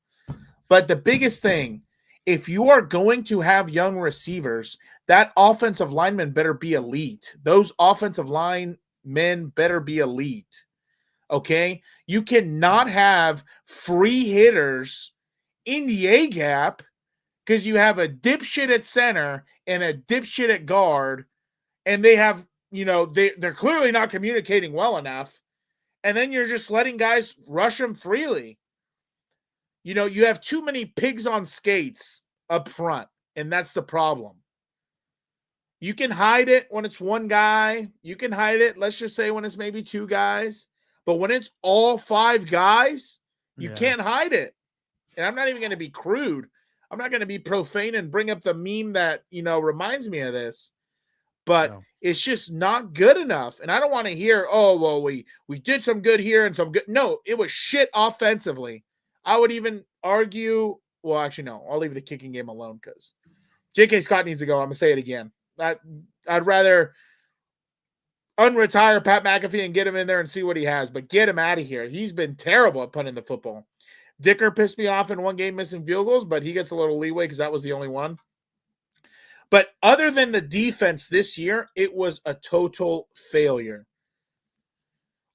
But the biggest thing, if you are going to have young receivers, that offensive lineman better be elite. Those offensive linemen better be elite. Okay? You cannot have free hitters in the A gap because you have a dipshit at center and a dipshit at guard, and they have, they're clearly not communicating well enough. And then you're just letting guys rush them freely. You have too many pigs on skates up front, and that's the problem. You can hide it when it's one guy. You can hide it, let's just say, when it's maybe two guys. But when it's all five guys, you can't hide it. And I'm not even going to be crude. I'm not going to be profane and bring up the meme that, reminds me of this. But it's just not good enough. And I don't want to hear, oh, well, we did some good here and some good. No, it was shit offensively. I would even argue, well, actually, no, I'll leave the kicking game alone because J.K. Scott needs to go. I'm going to say it again. I'd rather unretire Pat McAfee and get him in there and see what he has, but get him out of here. He's been terrible at punting the football. Dicker pissed me off in one game missing field goals, but he gets a little leeway because that was the only one. But other than the defense this year, it was a total failure.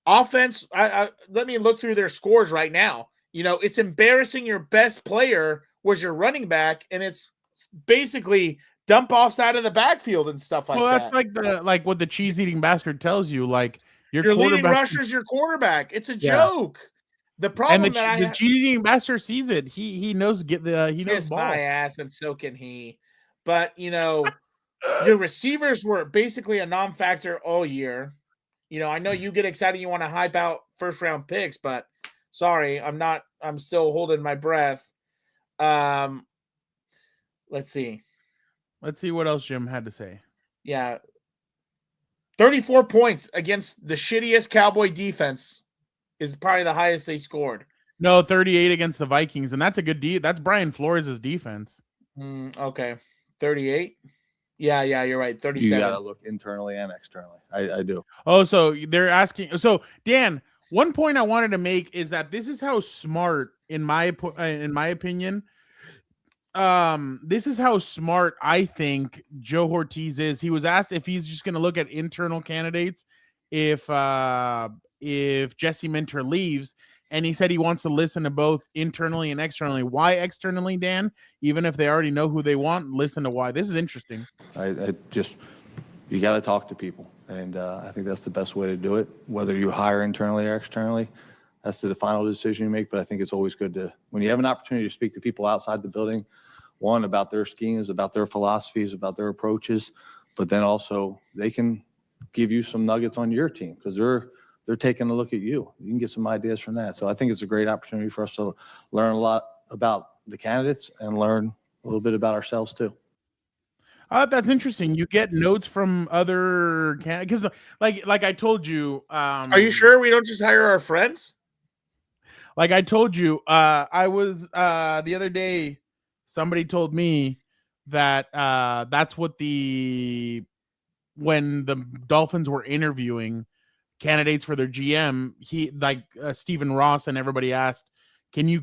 Offense, let me look through their scores right now. It's embarrassing. Your best player was your running back, and it's basically dump offs out of the backfield and stuff like that. That's like what the cheese eating bastard tells you. Like your leading rusher's your quarterback. It's a joke. The problem and the cheese eating bastard sees it. He knows he knows ball. My ass, and so can he. But your receivers were basically a non-factor all year. I know you get excited, you want to hype out first round picks, but sorry, I'm not. I'm still holding my breath. Let's see. Let's see what else Jim had to say. Yeah. 34 points against the shittiest Cowboy defense is probably the highest they scored. No, 38 against the Vikings, and that's a good That's Brian Flores' defense. Okay. 38? Yeah, you're right. 37. You got to look internally and externally. I do. Oh, so they're asking. So, Dan, one point I wanted to make is that this is how smart, in my opinion, this is how smart I think Joe Hortiz is. He was asked if he's just going to look at internal candidates if Jesse Minter leaves, and he said he wants to listen to both internally and externally. Why externally, Dan? Even if they already know who they want, listen to why. This is interesting. You got to talk to people, and I think that's the best way to do it. Whether you hire internally or externally, that's the final decision you make. But I think it's always good to, when you have an opportunity to speak to people outside the building, one, about their schemes, about their philosophies, about their approaches, but then also they can give you some nuggets on your team because they're taking a look at you. You can get some ideas from that. So I think it's a great opportunity for us to learn a lot about the candidates and learn a little bit about ourselves too. That's interesting. You get notes from other because, like I told you. Are you sure we don't just hire our friends? Like I told you, I was the other day. Somebody told me that that's what when the Dolphins were interviewing candidates for their GM, Stephen Ross and everybody asked, can you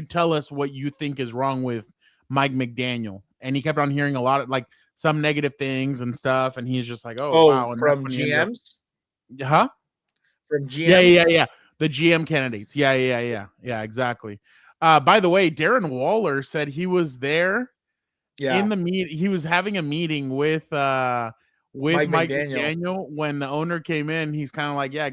tell us what you think is wrong with Mike McDaniel? And he kept on hearing a lot of some negative things and stuff. And he's just like, wow. And from GMs? Huh? From GMs? Yeah. The GM candidates. Yeah, exactly. By the way, Darren Waller said he was there in the meet. He was having a meeting with Mike McDaniel when the owner came in. He's kind of like, yeah,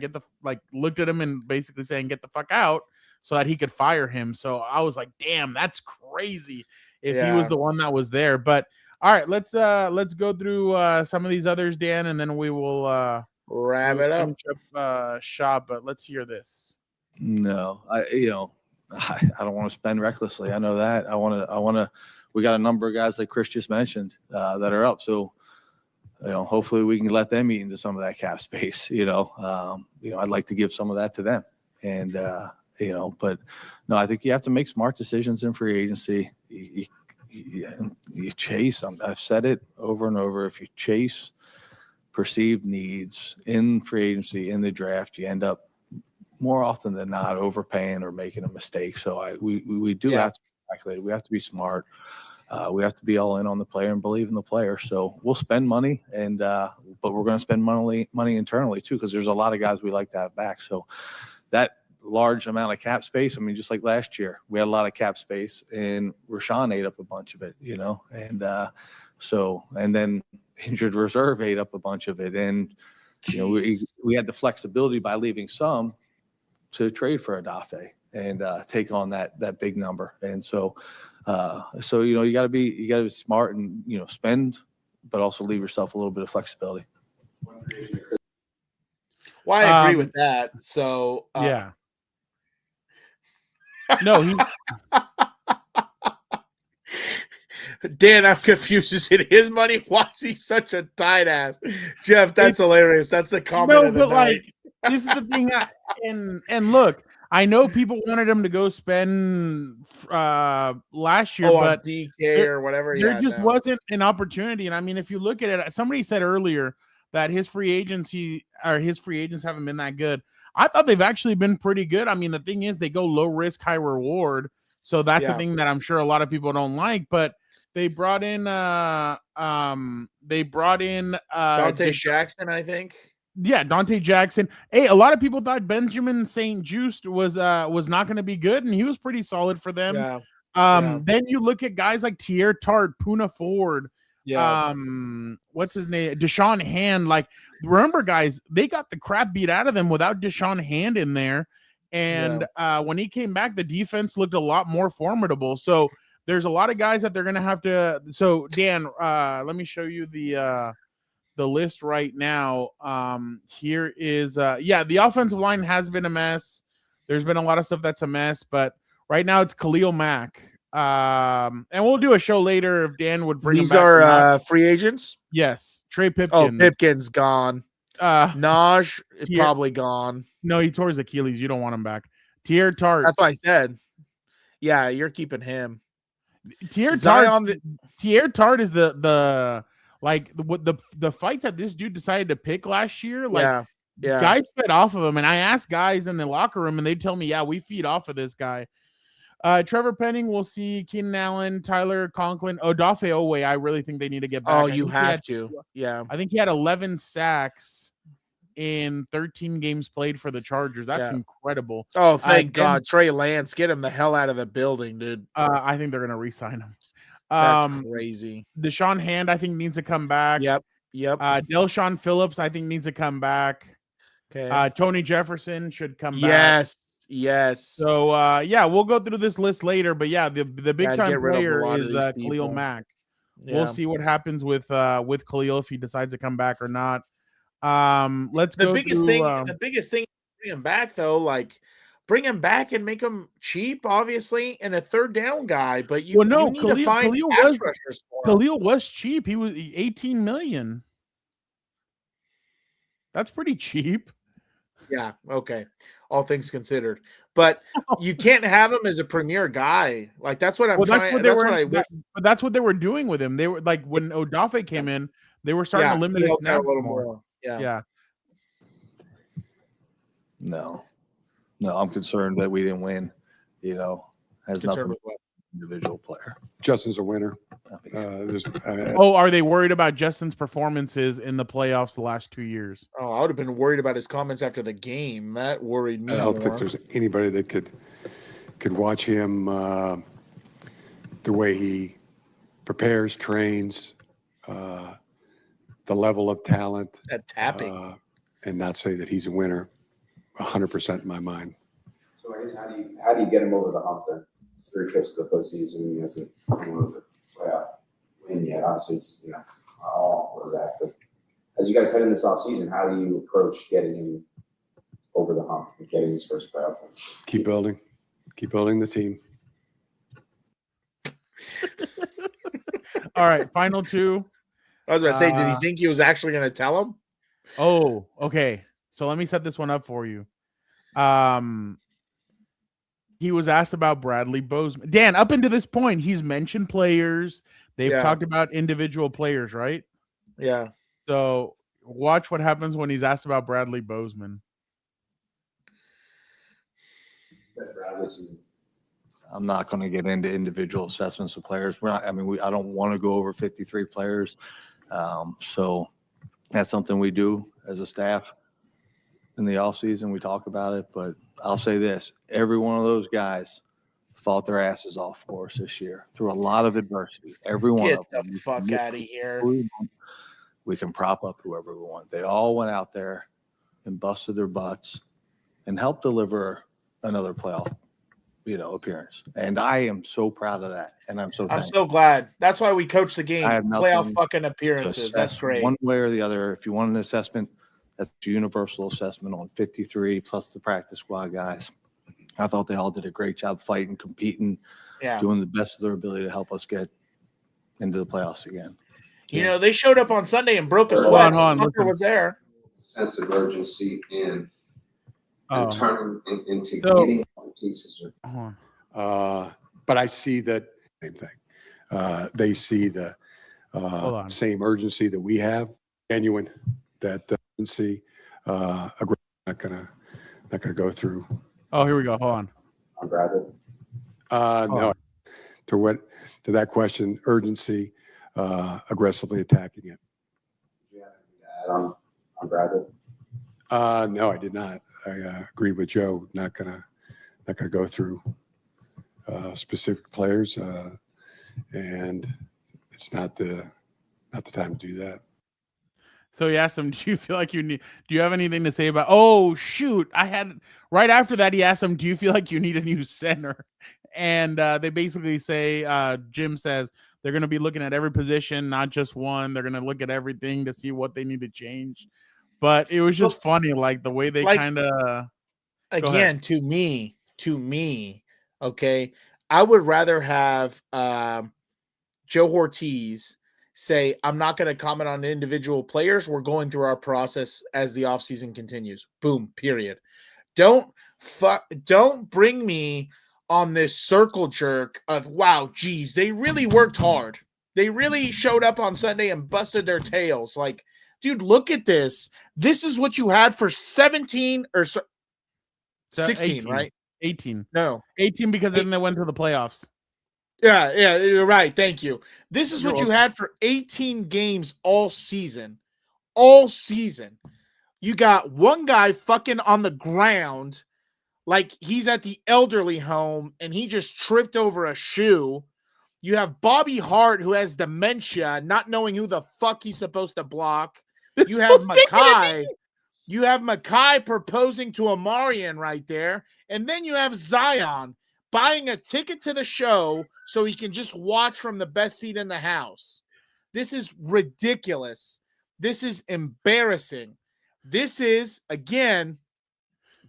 looked at him and basically saying, get the fuck out, so that he could fire him. So I was like, damn, that's crazy if he was the one that was there. But all right, let's go through some of these others, Dan, and then we will wrap it up shop. But let's hear this. No, I don't want to spend recklessly. I know that. I want to. We got a number of guys like Chris just mentioned that are up. So, hopefully we can let them eat into some of that cap space. I'd like to give some of that to them. And but no, I think you have to make smart decisions in free agency. You chase. I've said it over and over. If you chase perceived needs in free agency in the draft, you end up more often than not overpaying or making a mistake. So we do have to calculate. We have to be smart. We have to be all in on the player and believe in the player. So we'll spend money, and but we're going to spend money internally too, because there's a lot of guys we like to have back. So that large amount of cap space, I mean, just like last year, we had a lot of cap space, and Rashawn ate up a bunch of it, and and then injured reserve ate up a bunch of it, and we had the flexibility by leaving some to trade for Odafe and take on that big number. And so you got to be smart and spend, but also leave yourself a little bit of flexibility. Well, I agree with that. So yeah. No, he. Dan, I'm confused. Is it his money? Why is he such a tight ass? Jeff, that's hilarious. That's the comment of the night. This is the thing. And look, I know people wanted him to go spend last year, but on DK or whatever. There just wasn't an opportunity. And I mean, if you look at it, somebody said earlier that his free agents haven't been that good. I thought they've actually been pretty good. I mean, the thing is, they go low risk, high reward. So that's a thing that I'm sure a lot of people don't like. But they brought in Dante Jackson, I think. Yeah, Dante Jackson. Hey, a lot of people thought Benjamin St. Juste was not going to be good, and he was pretty solid for them. Then you look at guys like Tier Tart, Puna Ford. What's his name? Deshaun Hand. Like, remember, guys, they got the crap beat out of them without Deshaun Hand in there. And when he came back, the defense looked a lot more formidable. So there's a lot of guys that they're going to have to. So Dan, let me show you the list right now. Here is the offensive line has been a mess. There's been a lot of stuff that's a mess, but right now it's Khalil Mack. And we'll do a show later if Dan would bring these him back. are free agents. Yes, Trey Pipkins. Oh, Pipkins gone. Naj is probably gone. No, he tore his Achilles. You don't want him back. Tier Tart. That's what I said. Yeah, you're keeping him. Tier Tart is the fights that this dude decided to pick last year. Guys fed off of him, and I asked guys in the locker room, and they tell me, yeah, we feed off of this guy. Trevor Penning, we'll see. Keenan Allen, Tyler Conklin, Odafe Oweh. I really think they need to get back. Oh, you have to. Yeah. I think he had 11 sacks in 13 games played for the Chargers. That's incredible. Oh, thank God. Trey Lance, get him the hell out of the building, dude. I think they're going to re-sign him. That's crazy. Deshaun Hand, I think, needs to come back. Yep. Delshawn Phillips, I think, needs to come back. Okay. Tony Jefferson should come back. Yes. So we'll go through this list later, but the big time player is Khalil Mack. Yeah. We'll see what happens with Khalil if he decides to come back or not. Let's go. The biggest thing, bring him back though, like bring him back and make him cheap, obviously, and a third down guy. But you need to find pass rushers for him. Khalil was cheap. He was $18 million. That's pretty cheap. Yeah. Okay. All things considered, but you can't have him as a premier guy. Like that's what I'm trying. But that's what they were doing with him. They were like when Odafe came in, they were starting to limit it down a little more. Yeah. No, I'm concerned that we didn't win. Has nothing. individual player. Justin's a winner. Are they worried about Justin's performances in the playoffs the last 2 years? Oh, I would have been worried about his comments after the game. That worried me. I don't more. think there's anybody that could watch him the way he prepares, trains, the level of talent, that tapping, and not say that he's a winner 100% in my mind. So I guess how do you get him over the hump then? It's 3 trips to the postseason. He hasn't won the playoff win yet. Obviously, it's all of that. But as you guys head in this offseason, how do you approach getting him over the hump and getting his first playoff win? Keep building the team. All right, final 2. I was about to say, did he think he was actually going to tell him? Oh, okay. So let me set this one up for you. He was asked about Bradley Bozeman. Dan, up until this point, he's mentioned players. They've talked about individual players, right? Yeah. So watch what happens when he's asked about Bradley Bozeman. I'm not going to get into individual assessments of players. I don't want to go over 53 players. So that's something we do as a staff in the offseason. We talk about it, but I'll say this. Every one of those guys fought their asses off for us this year through a lot of adversity. Every one of them. Get the fuck out of here. We can prop up whoever we want. They all went out there and busted their butts and helped deliver another playoff appearance. And I am so proud of that. And I'm so glad. That's why we coach the game. I have Playoff fucking appearances. That's great. One way or the other. If you want an assessment, that's a universal assessment on 53 plus the practice squad guys. I thought they all did a great job fighting, competing, doing the best of their ability to help us get into the playoffs again. They showed up on Sunday and broke a sweat. Tucker was there. Sense of urgency and turning into getting pieces. But I see that same thing. They see the same urgency that we have, genuine that urgency. Not gonna go through. Oh, here we go. Hold on. I'm Bradley. No. To that question, urgency, aggressively attacking it. I'm Bradley. No, I did not. I agreed with Joe. Not gonna go through specific players, and it's not the time to do that. So he asked him, do you have anything to say about, oh, shoot. Right after that, he asked him, do you feel like you need a new center? And they basically say, Jim says, they're going to be looking at every position, not just one. They're going to look at everything to see what they need to change. But it was just funny, like the way they kind of. Again, to me, okay, I would rather have Joe Hortiz say, I'm not going to comment on individual players. We're going through our process as the offseason continues. Boom, period. Don't bring me on this circle jerk of, wow, geez, they really worked hard. They really showed up on Sunday and busted their tails. Like, dude, look at this. This is what you had for 17 or 16, 18, right? 18. No. 18 because then they went to the playoffs. Yeah, you're right. Thank you. This is what you had for 18 games all season. All season. You got one guy fucking on the ground like he's at the elderly home and he just tripped over a shoe. You have Bobby Hart who has dementia, not knowing who the fuck he's supposed to block. You have Makai. You have Makai proposing to Amarian right there. And then you have Zion buying a ticket to the show so he can just watch from the best seat in the house. This is ridiculous. This is embarrassing. This is, again,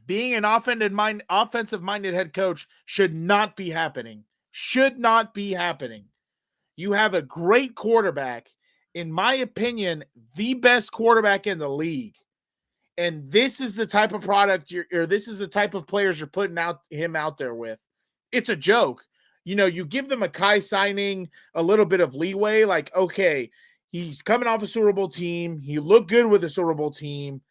being an offensive-minded head coach should not be happening. Should not be happening. You have a great quarterback, in my opinion, the best quarterback in the league. And this is the type of product this is the type of players you're putting him out there with. It's a joke. You give them a Kai signing a little bit of leeway, like, okay, he's coming off a Super Bowl team. He looked good with a Super Bowl team.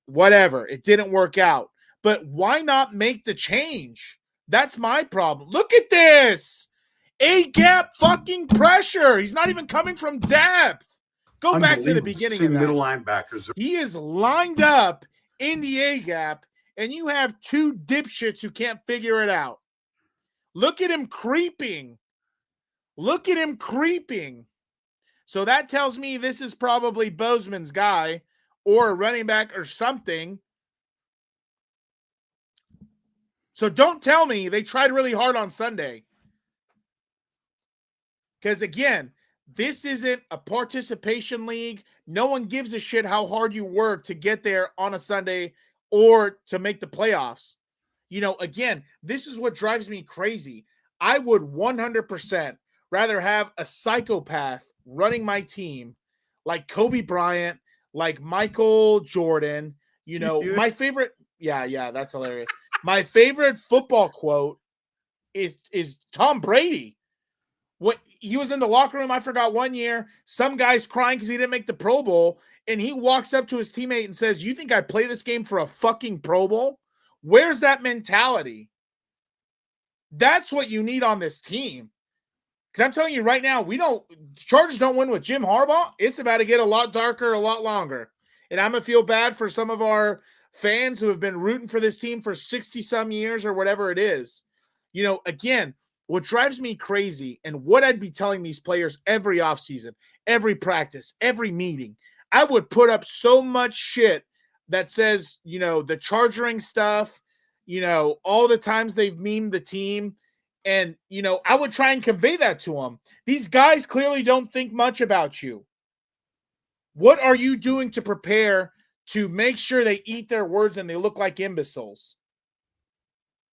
Whatever. It didn't work out. But why not make the change? That's my problem. Look at this. A-gap fucking pressure. He's not even coming from depth. Go back to the Unbelievable. beginning See of that. middle linebackers. He is lined up in the A-gap, and you have two dipshits who can't figure it out. Look at him creeping. Look at him creeping. So that tells me this is probably Bozeman's guy or a running back or something. So don't tell me they tried really hard on Sunday. Because again, this isn't a participation league. No one gives a shit how hard you work to get there on a Sunday or to make the playoffs. You know, again, this is what drives me crazy. I would 100% rather have a psychopath running my team like Kobe Bryant, like Michael Jordan. You know, my favorite. Yeah, that's hilarious. My favorite football quote is Tom Brady. What he was in the locker room, I forgot one year, some guy's crying because he didn't make the Pro Bowl, and he walks up to his teammate and says, "You think I play this game for a fucking Pro Bowl?" Where's that mentality? That's what you need on this team. Because I'm telling you right now, Chargers don't win with Jim Harbaugh. It's about to get a lot darker, a lot longer. And I'm going to feel bad for some of our fans who have been rooting for this team for 60 some years or whatever it is. You know, again, what drives me crazy and what I'd be telling these players every offseason, every practice, every meeting, I would put up so much shit that says, you know, the chargering stuff, you know, all the times they've memed the team. And, you know, I would try and convey that to them. These guys clearly don't think much about you. What are you doing to prepare to make sure they eat their words and they look like imbeciles?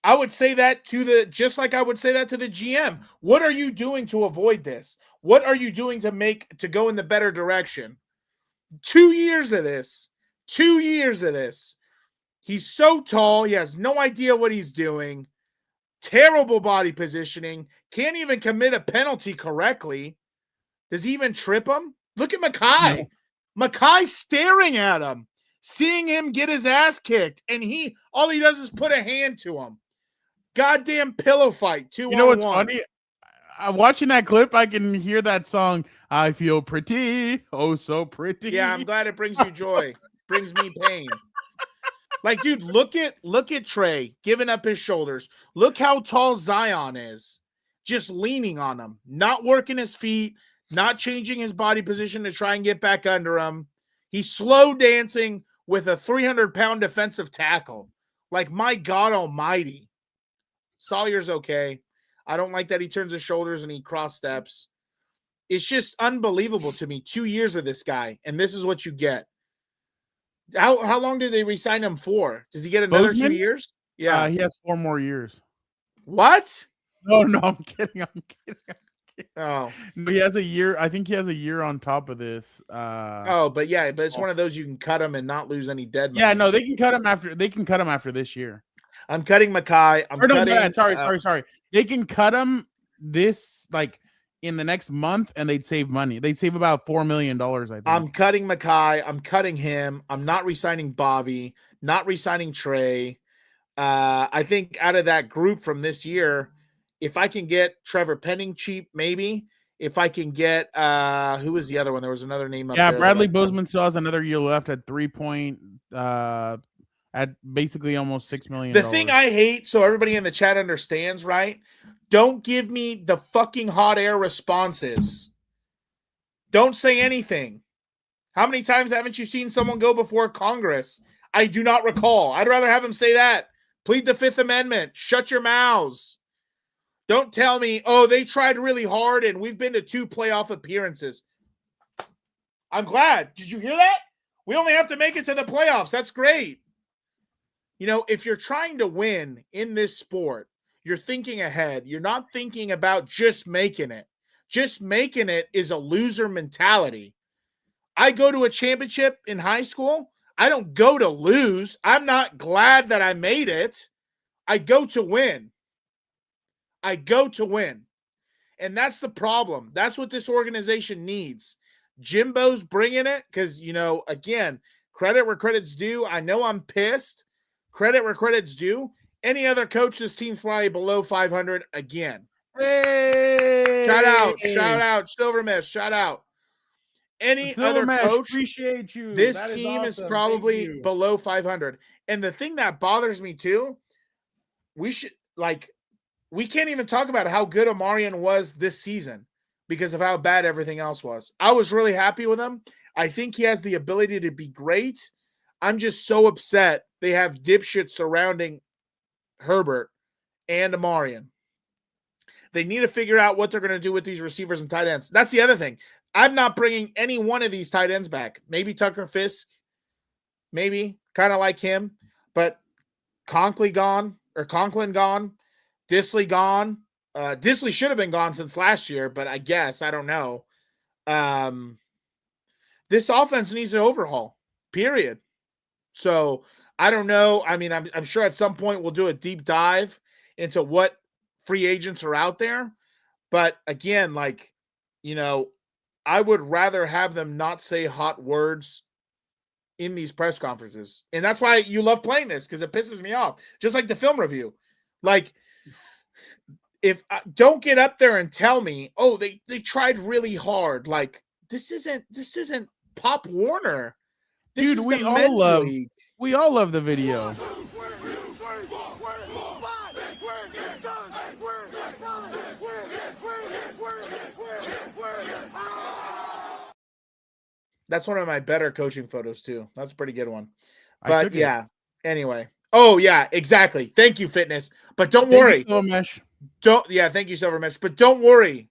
I would say that just like I would say that to the GM. What are you doing to avoid this? What are you doing to go in the better direction? 2 years of this. 2 years of this. He's so tall. He has no idea what he's doing. Terrible body positioning. Can't even commit a penalty correctly. Does he even trip him? Look at Mackay. No. Mackay's staring at him, seeing him get his ass kicked, and all he does is put a hand to him. Goddamn pillow fight. 2-on-1. You know what's funny? Watching that clip, I can hear that song. I feel pretty, oh so pretty. Yeah, I'm glad it brings you joy. Brings me pain. Like, dude, look at Trey giving up his shoulders. Look how tall Zion is. Just leaning on him, not working his feet, not changing his body position to try and get back under him. He's slow dancing with a 300-pound defensive tackle. Like, my God almighty. Sawyer's okay. I don't like that he turns his shoulders and he cross steps. It's just unbelievable to me. 2 years of this guy, and this is what you get. How long did they re-sign him for? Does he get another Bozeman? 2 years? Yeah. He has 4 more years. What? No, I'm kidding. Oh. No, he has a year. I think he has a year on top of this. But it's one of those you can cut him and not lose any dead money. Yeah, no, they can cut him after this year. I'm cutting Mackay. Sorry. They can cut him this in the next month, and they'd save money. They'd save about $4 million, I think. I'm cutting Mackay. I'm cutting him. I'm not re-signing Bobby, not re-signing Trey. I think out of that group from this year, if I can get Trevor Penning cheap, maybe. If I can get who was the other one? There was another name up there. Yeah, Bradley Bozeman still has another year left at 3 point at basically almost $6 million. The thing I hate, so everybody in the chat understands, right? Don't give me the fucking hot air responses. Don't say anything. How many times haven't you seen someone go before Congress? I do not recall. I'd rather have him say that. Plead the Fifth Amendment. Shut your mouths. Don't tell me, oh, they tried really hard and we've been to 2 playoff appearances. I'm glad. Did you hear that? We only have to make it to the playoffs. That's great. You know, if you're trying to win in this sport, you're thinking ahead. You're not thinking about just making it. Just making it is a loser mentality. I go to a championship in high school. I don't go to lose. I'm not glad that I made it. I go to win. I go to win. And that's the problem. That's what this organization needs. Jimbo's bringing it because, you know, again, credit where credit's due. I know I'm pissed. Credit where credit's due. Any other coach, this team's probably below 500 again. Hey! Shout out, Silver Mist. Shout out. Any Silver other Mesh, coach, appreciate you. this That team is awesome. probably Thank you. below 500. And the thing that bothers me too, we can't even talk about how good Omarion was this season because of how bad everything else was. I was really happy with him. I think he has the ability to be great. I'm just so upset they have dipshits surrounding Herbert and Omarion. They need to figure out what they're going to do with these receivers and tight ends. That's the other thing. I'm not bringing any one of these tight ends back. Maybe Tucker Fisk. Maybe. Kind of like him. But Conklin gone. Disley gone. Disley should have been gone since last year, but I guess. I don't know. This offense needs an overhaul. Period. So, I don't know. I mean, I'm sure at some point we'll do a deep dive into what free agents are out there. But again, I would rather have them not say hot words in these press conferences. And that's why you love playing this, because it pisses me off. Just like the film review. If don't get up there and tell me, oh, they tried really hard. This isn't Pop Warner. This Dude, is we the all men's love league. we all love the video. That's one of my better coaching photos too. That's a pretty good one. I But took it. yeah, anyway. Oh yeah, exactly. Thank you, Fitness. But don't worry. Mesh. Thank you, Silver Mesh. But don't worry,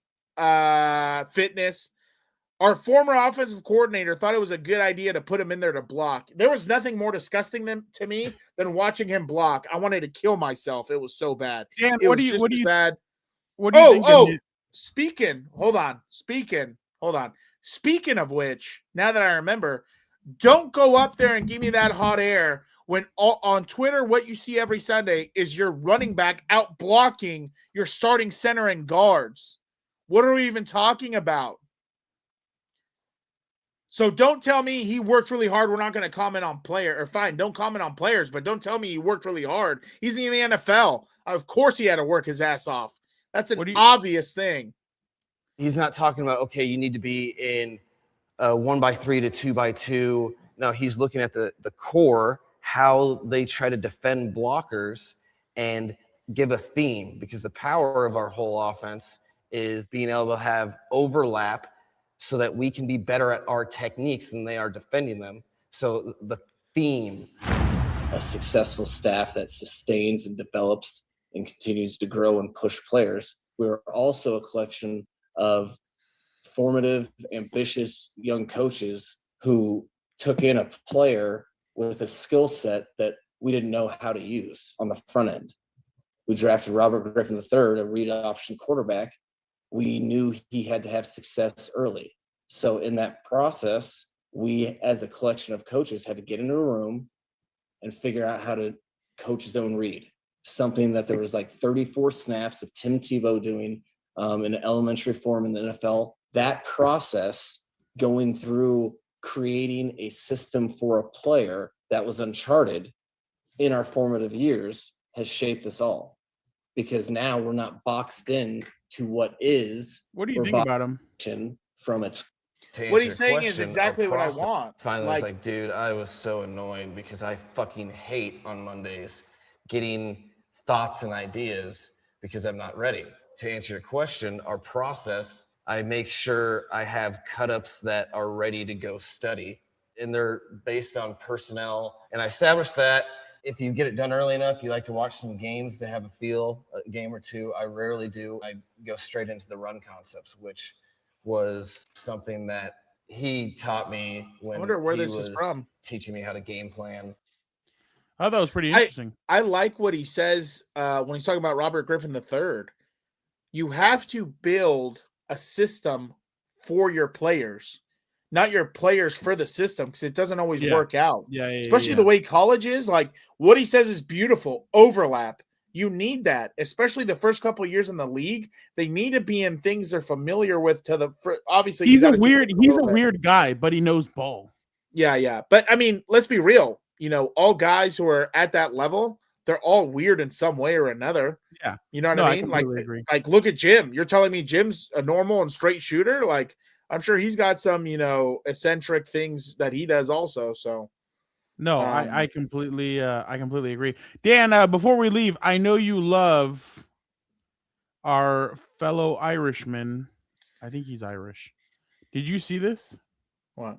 Fitness. Our former offensive coordinator thought it was a good idea to put him in there to block. There was nothing more disgusting to me than watching him block. I wanted to kill myself. It was so bad. Dan, It what was do you just what do as you bad. what do you think? Oh, speaking of which, now that I remember, don't go up there and give me that hot air when on Twitter, what you see every Sunday is your running back out blocking your starting center and guards. What are we even talking about? So don't tell me he worked really hard. We're not going to comment on player. Or fine, don't comment on players, but don't tell me he worked really hard. He's in the NFL. Of course he had to work his ass off. That's an obvious thing. He's not talking about, okay, you need to be in 1x3 to 2x2. No, he's looking at the core, how they try to defend blockers and give a theme, because the power of our whole offense is being able to have overlap so that we can be better at our techniques than they are defending them. So the theme. A successful staff that sustains and develops and continues to grow and push players. We're also a collection of formative, ambitious young coaches who took in a player with a skill set that we didn't know how to use on the front end. We drafted Robert Griffin III, a read option quarterback. We knew he had to have success early. So in that process, we as a collection of coaches had to get into a room and figure out how to coach zone read. Something that there was 34 snaps of Tim Tebow doing in elementary form in the NFL. That process going through creating a system for a player that was uncharted in our formative years has shaped us all, because now we're not boxed in to what is. What do you think about him? From its. What he's saying is exactly what I want. Finally, I was like, dude, I was so annoyed because I fucking hate on Mondays getting thoughts and ideas because I'm not ready. To answer your question, our process, I make sure I have cut-ups that are ready to go study, and they're based on personnel. And I established that if you get it done early enough, you like to watch some games to have a feel, a game or two. I rarely do. I go straight into the run concepts, which was something that he taught me when I wonder where he this is was from. teaching me how to game plan. I thought it was pretty interesting. I like what he says when he's talking about Robert Griffin III. You have to build a system for your players, not your players for the system, because it doesn't always work out. Especially the way college is. What he says is beautiful. Overlap. You need that, especially the first couple of years in the league. They need to be in things they're familiar with. Obviously, he's a weird guy, but he knows ball. Yeah. But I mean, let's be real. All guys who are at that level, they're all weird in some way or another. Yeah. You know what No, I I mean? completely agree. Like look at Jim. You're telling me Jim's a normal and straight shooter? Like I'm sure he's got some, eccentric things that he does also. So no, I completely agree. Dan, before we leave, I know you love our fellow Irishman. I think he's Irish. Did you see this? What?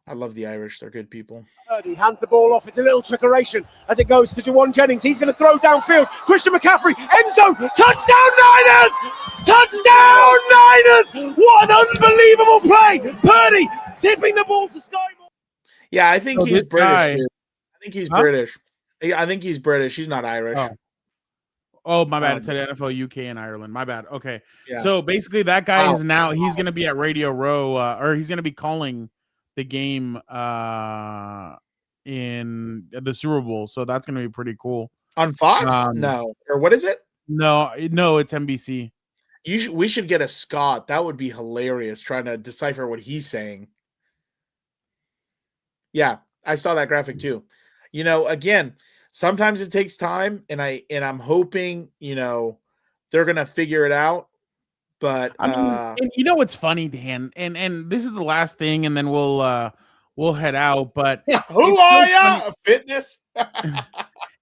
I love the Irish. They're good people. He hands the ball off. It's a little trickeration as it goes to Jawan Jennings. He's going to throw downfield. Christian McCaffrey, end zone. Touchdown Niners! Touchdown Niners! What an unbelievable play! Purdy tipping the ball to Sky Moore. Yeah, I think he's British. Dude. I think he's Huh? British. I think he's British. He's not Irish. Oh, my bad. It said NFL, UK, and Ireland. My bad. Okay. Yeah. So basically, that guy is now, he's going to be at Radio Row, or he's going to be calling the game in the Super Bowl. So that's going to be pretty cool. On Fox? No. Or what is it? No, it's NBC. We should get a Scott. That would be hilarious, trying to decipher what he's saying. Yeah, I saw that graphic too. Again, sometimes it takes time, and I'm hoping, they're gonna figure it out. But and you know what's funny, Dan, and this is the last thing, and then we'll head out. But who are you? Fitness.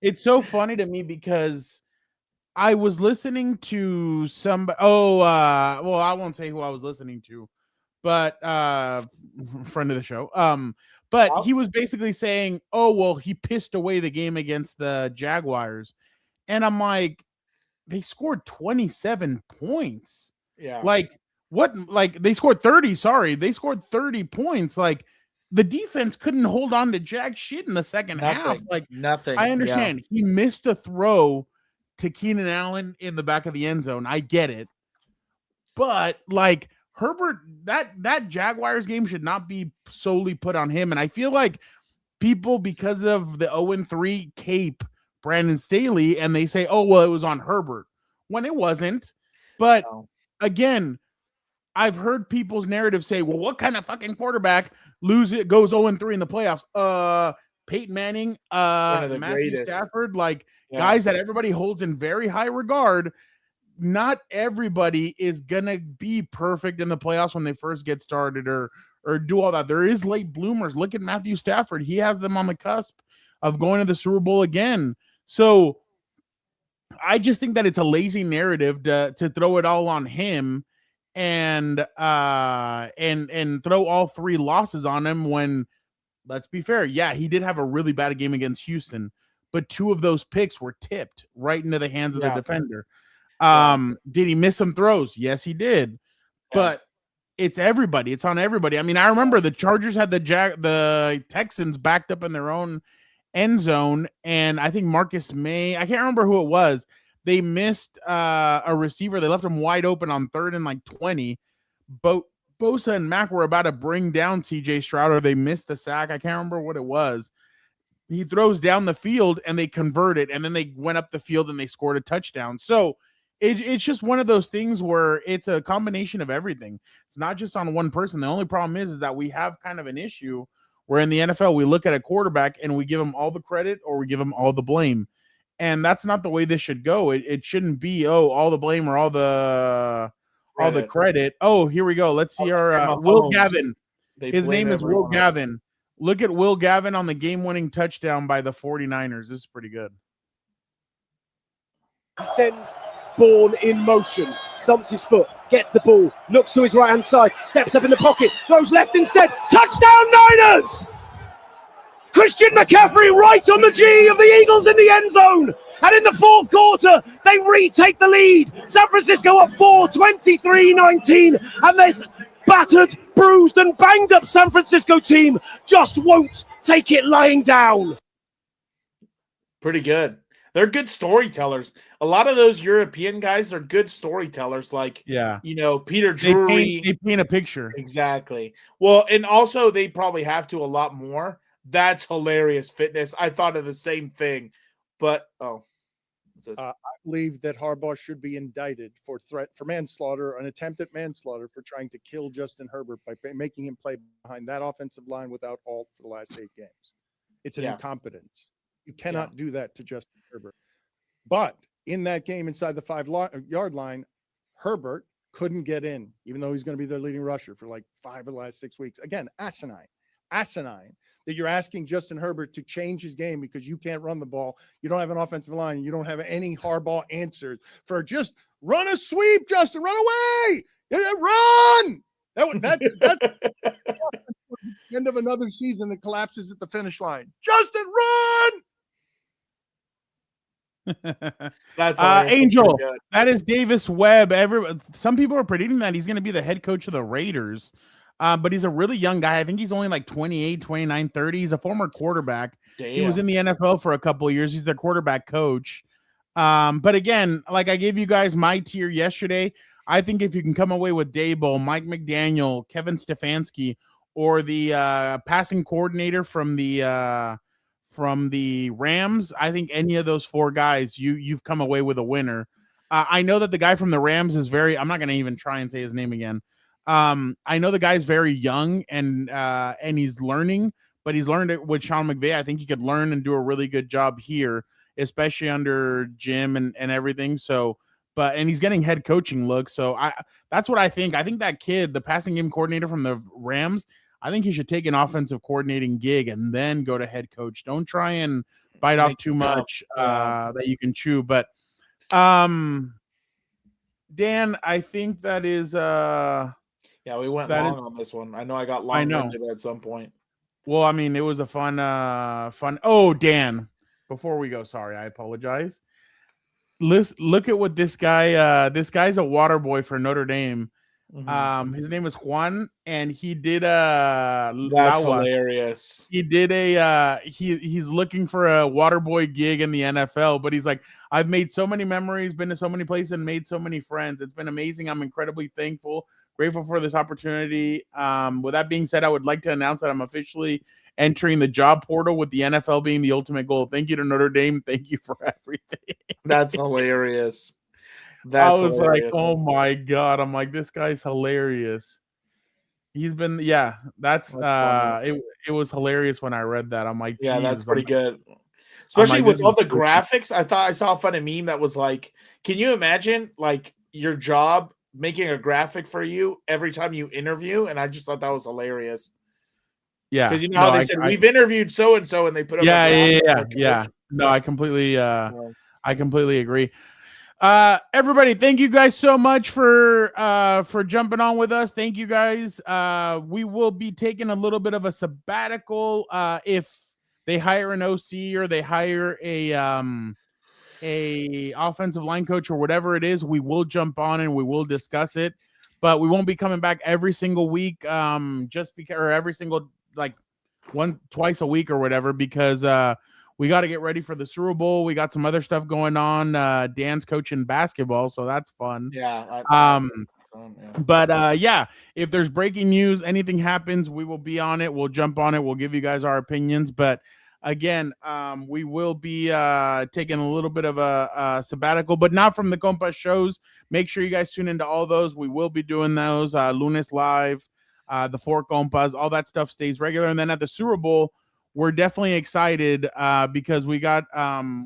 It's so funny to me because I was listening to somebody. Well, I won't say who I was listening to, but friend of the show. But he was basically saying, "Oh, well, he pissed away the game against the Jaguars," and I'm like, they scored 27 points. Yeah. Like what? Like they scored 30. Sorry, they scored 30 points. Like the defense couldn't hold on to jack shit in the second half. Like nothing. I understand he missed a throw to Keenan Allen in the back of the end zone. I get it, but like Herbert, that Jaguars game should not be solely put on him. And I feel like people, because of the 0-3 cape Brandon Staley, and they say, "Oh, well, it was on Herbert," when it wasn't. But again, I've heard people's narrative say, "Well, what kind of fucking quarterback goes 0-3 in the playoffs?" Peyton Manning, Matthew greatest. Stafford, guys that everybody holds in very high regard. Not everybody is gonna be perfect in the playoffs when they first get started or do all that. There is late bloomers. Look at Matthew Stafford. He has them on the cusp of going to the Super Bowl again. So I just think that it's a lazy narrative to throw it all on him and throw all three losses on him when, let's be fair, yeah, he did have a really bad game against Houston, but 2 of those picks were tipped right into the hands of the defender. Did he miss some throws? Yes, he did. But it's everybody. It's on everybody. I mean, I remember the Chargers had the Texans backed up in their own end zone, and I think Marcus May, I can't remember who it was. They missed a receiver. They left him wide open on 3rd and 20. Bosa and Mack were about to bring down CJ Stroud, or they missed the sack. I can't remember what it was. He throws down the field and they converted, and then they went up the field and they scored a touchdown. So it's just one of those things where it's a combination of everything. It's not just on one person. The only problem is that we have kind of an issue where in the NFL, we look at a quarterback and we give him all the credit or we give him all the blame. And that's not the way this should go. It shouldn't be, all the blame or all the credit. Oh, here we go. Let's see our Will Gavin. His name is Will Gavin. Look at Will Gavin on the game-winning touchdown by the 49ers. This is pretty good. He sends Bourne in motion, stumps his foot, gets the ball, looks to his right-hand side, steps up in the pocket, throws left instead. Touchdown Niners! Christian McCaffrey right on the G of the Eagles in the end zone. And in the 4th quarter, they retake the lead. San Francisco up 4, 23-19. And this battered, bruised, and banged up San Francisco team just won't take it lying down. Pretty good. They're good storytellers. A lot of those European guys are good storytellers. Peter Drury. They paint a picture. Exactly. Well, and also they probably have to a lot more. That's hilarious, Fitness. I thought of the same thing. But, I believe that Harbaugh should be indicted for manslaughter, an attempt at manslaughter for trying to kill Justin Herbert by making him play behind that offensive line without Alt for the last 8 games. It's an incompetence. You cannot do that to Justin Herbert. But in that game inside the 5-yard line, Herbert couldn't get in, even though he's going to be their leading rusher for like 5 of the last 6 weeks. Again, asinine that you're asking Justin Herbert to change his game because you can't run the ball. You don't have an offensive line. You don't have any Harbaugh answers for just run a sweep, Justin, run away, run. That's the end of another season that collapses at the finish line. Justin, run. That's Angel. That is Davis Webb. Some people are predicting that he's going to be the head coach of the Raiders. But he's a really young guy. I think he's only like 28, 29, 30. He's a former quarterback. Damn. He was in the NFL for a couple of years. He's their quarterback coach. But again, like I gave you guys my tier yesterday, I think if you can come away with Daboll, Mike McDaniel, Kevin Stefanski, or the passing coordinator from the Rams, I think any of those 4 guys, you've come away with a winner. I know that the guy from the Rams is I'm not going to even try and say his name again. I know the guy's very young and he's learning, but he's learned it with Sean McVay. I think he could learn and do a really good job here, especially under Jim and everything. So, and he's getting head coaching looks. So that's what I think. I think that kid, the passing game coordinator from the Rams, I think he should take an offensive coordinating gig and then go to head coach. Don't try and bite off too much that you can chew. But Dan, I think that is yeah, we went long on this one. I know I got long-winded at some point. Well, I mean, it was a fun. Oh, Dan, before we go, sorry, I apologize. Look at what this guy. This guy's a water boy for Notre Dame. Mm-hmm. His name is Juan, and he did That's hilarious. He did he's looking for a water boy gig in the NFL, but he's like, I've made so many memories, been to so many places, and made so many friends. It's been amazing. I'm incredibly grateful for this opportunity. With that being said, I would like to announce that I'm officially entering the job portal with the NFL being the ultimate goal. Thank you to Notre Dame. Thank you for everything. That's hilarious. I was hilarious. Like, oh my God. I'm like, this guy's hilarious. He's been, that's it was hilarious when I read that. I'm like, yeah, that's pretty good. Especially with all the graphics. I thought I saw a funny meme that was like, can you imagine like your job making a graphic for you every time you interview? And I just thought that was hilarious. Yeah. Because you know how they said, we've interviewed so-and-so, and they put up Yeah. No, I completely agree. Everybody, thank you guys so much for jumping on with us. Thank you guys. We will be taking a little bit of a sabbatical if they hire an OC or they hire a offensive line coach or whatever it is. We will jump on and we will discuss it, but we won't be coming back every single week, just because, or every single twice a week or whatever, because we got to get ready for the Super Bowl. We got some other stuff going on. Dan's coaching basketball, so that's fun. But if there's breaking news, anything happens, we will be on it. We'll jump on it. We'll give you guys our opinions. But again, we will be taking a little bit of a sabbatical, but not from the Compas shows. Make sure you guys tune into all those. We will be doing those Lunes Live, the 4 Compas, all that stuff stays regular. And then at the Super Bowl, we're definitely excited because we got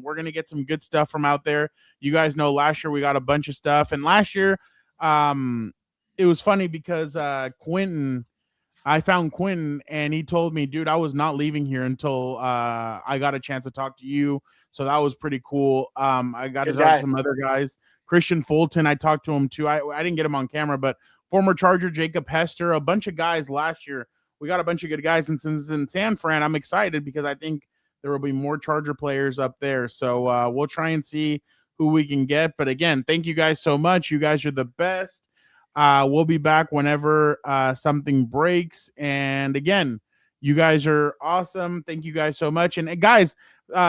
we're gonna get some good stuff from out there. You guys know last year we got a bunch of stuff, and last year it was funny because I found Quentin and he told me, dude, I was not leaving here until I got a chance to talk to you. So that was pretty cool. I got to talk to some other guys. Christian Fulton, I talked to him too. I didn't get him on camera, but former Charger Jacob Hester, a bunch of guys last year. We got a bunch of good guys, and since in San Fran, I'm excited because I think there will be more Charger players up there. So we'll try and see who we can get. But again, thank you guys so much. You guys are the best. We'll be back whenever something breaks. And again, you guys are awesome. Thank you guys so much. And guys,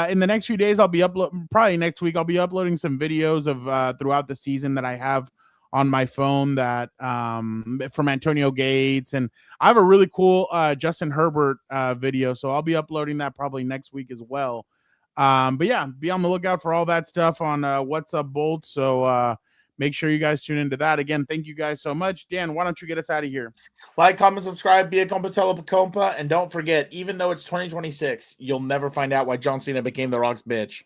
in the next few days, I'll be probably next week, I'll be uploading some videos of throughout the season that I have on my phone that from Antonio Gates, and I have a really cool Justin Herbert video, so I'll be uploading that probably next week as well. But yeah, be on the lookout for all that stuff on What's Up Bolt. So make sure you guys tune into that. Again, thank you guys so much. Dan, why don't you get us out of here? Like, comment, subscribe, be a Compatello Compa, and don't forget, even though it's 2026, you'll never find out why John Cena became The Rock's bitch.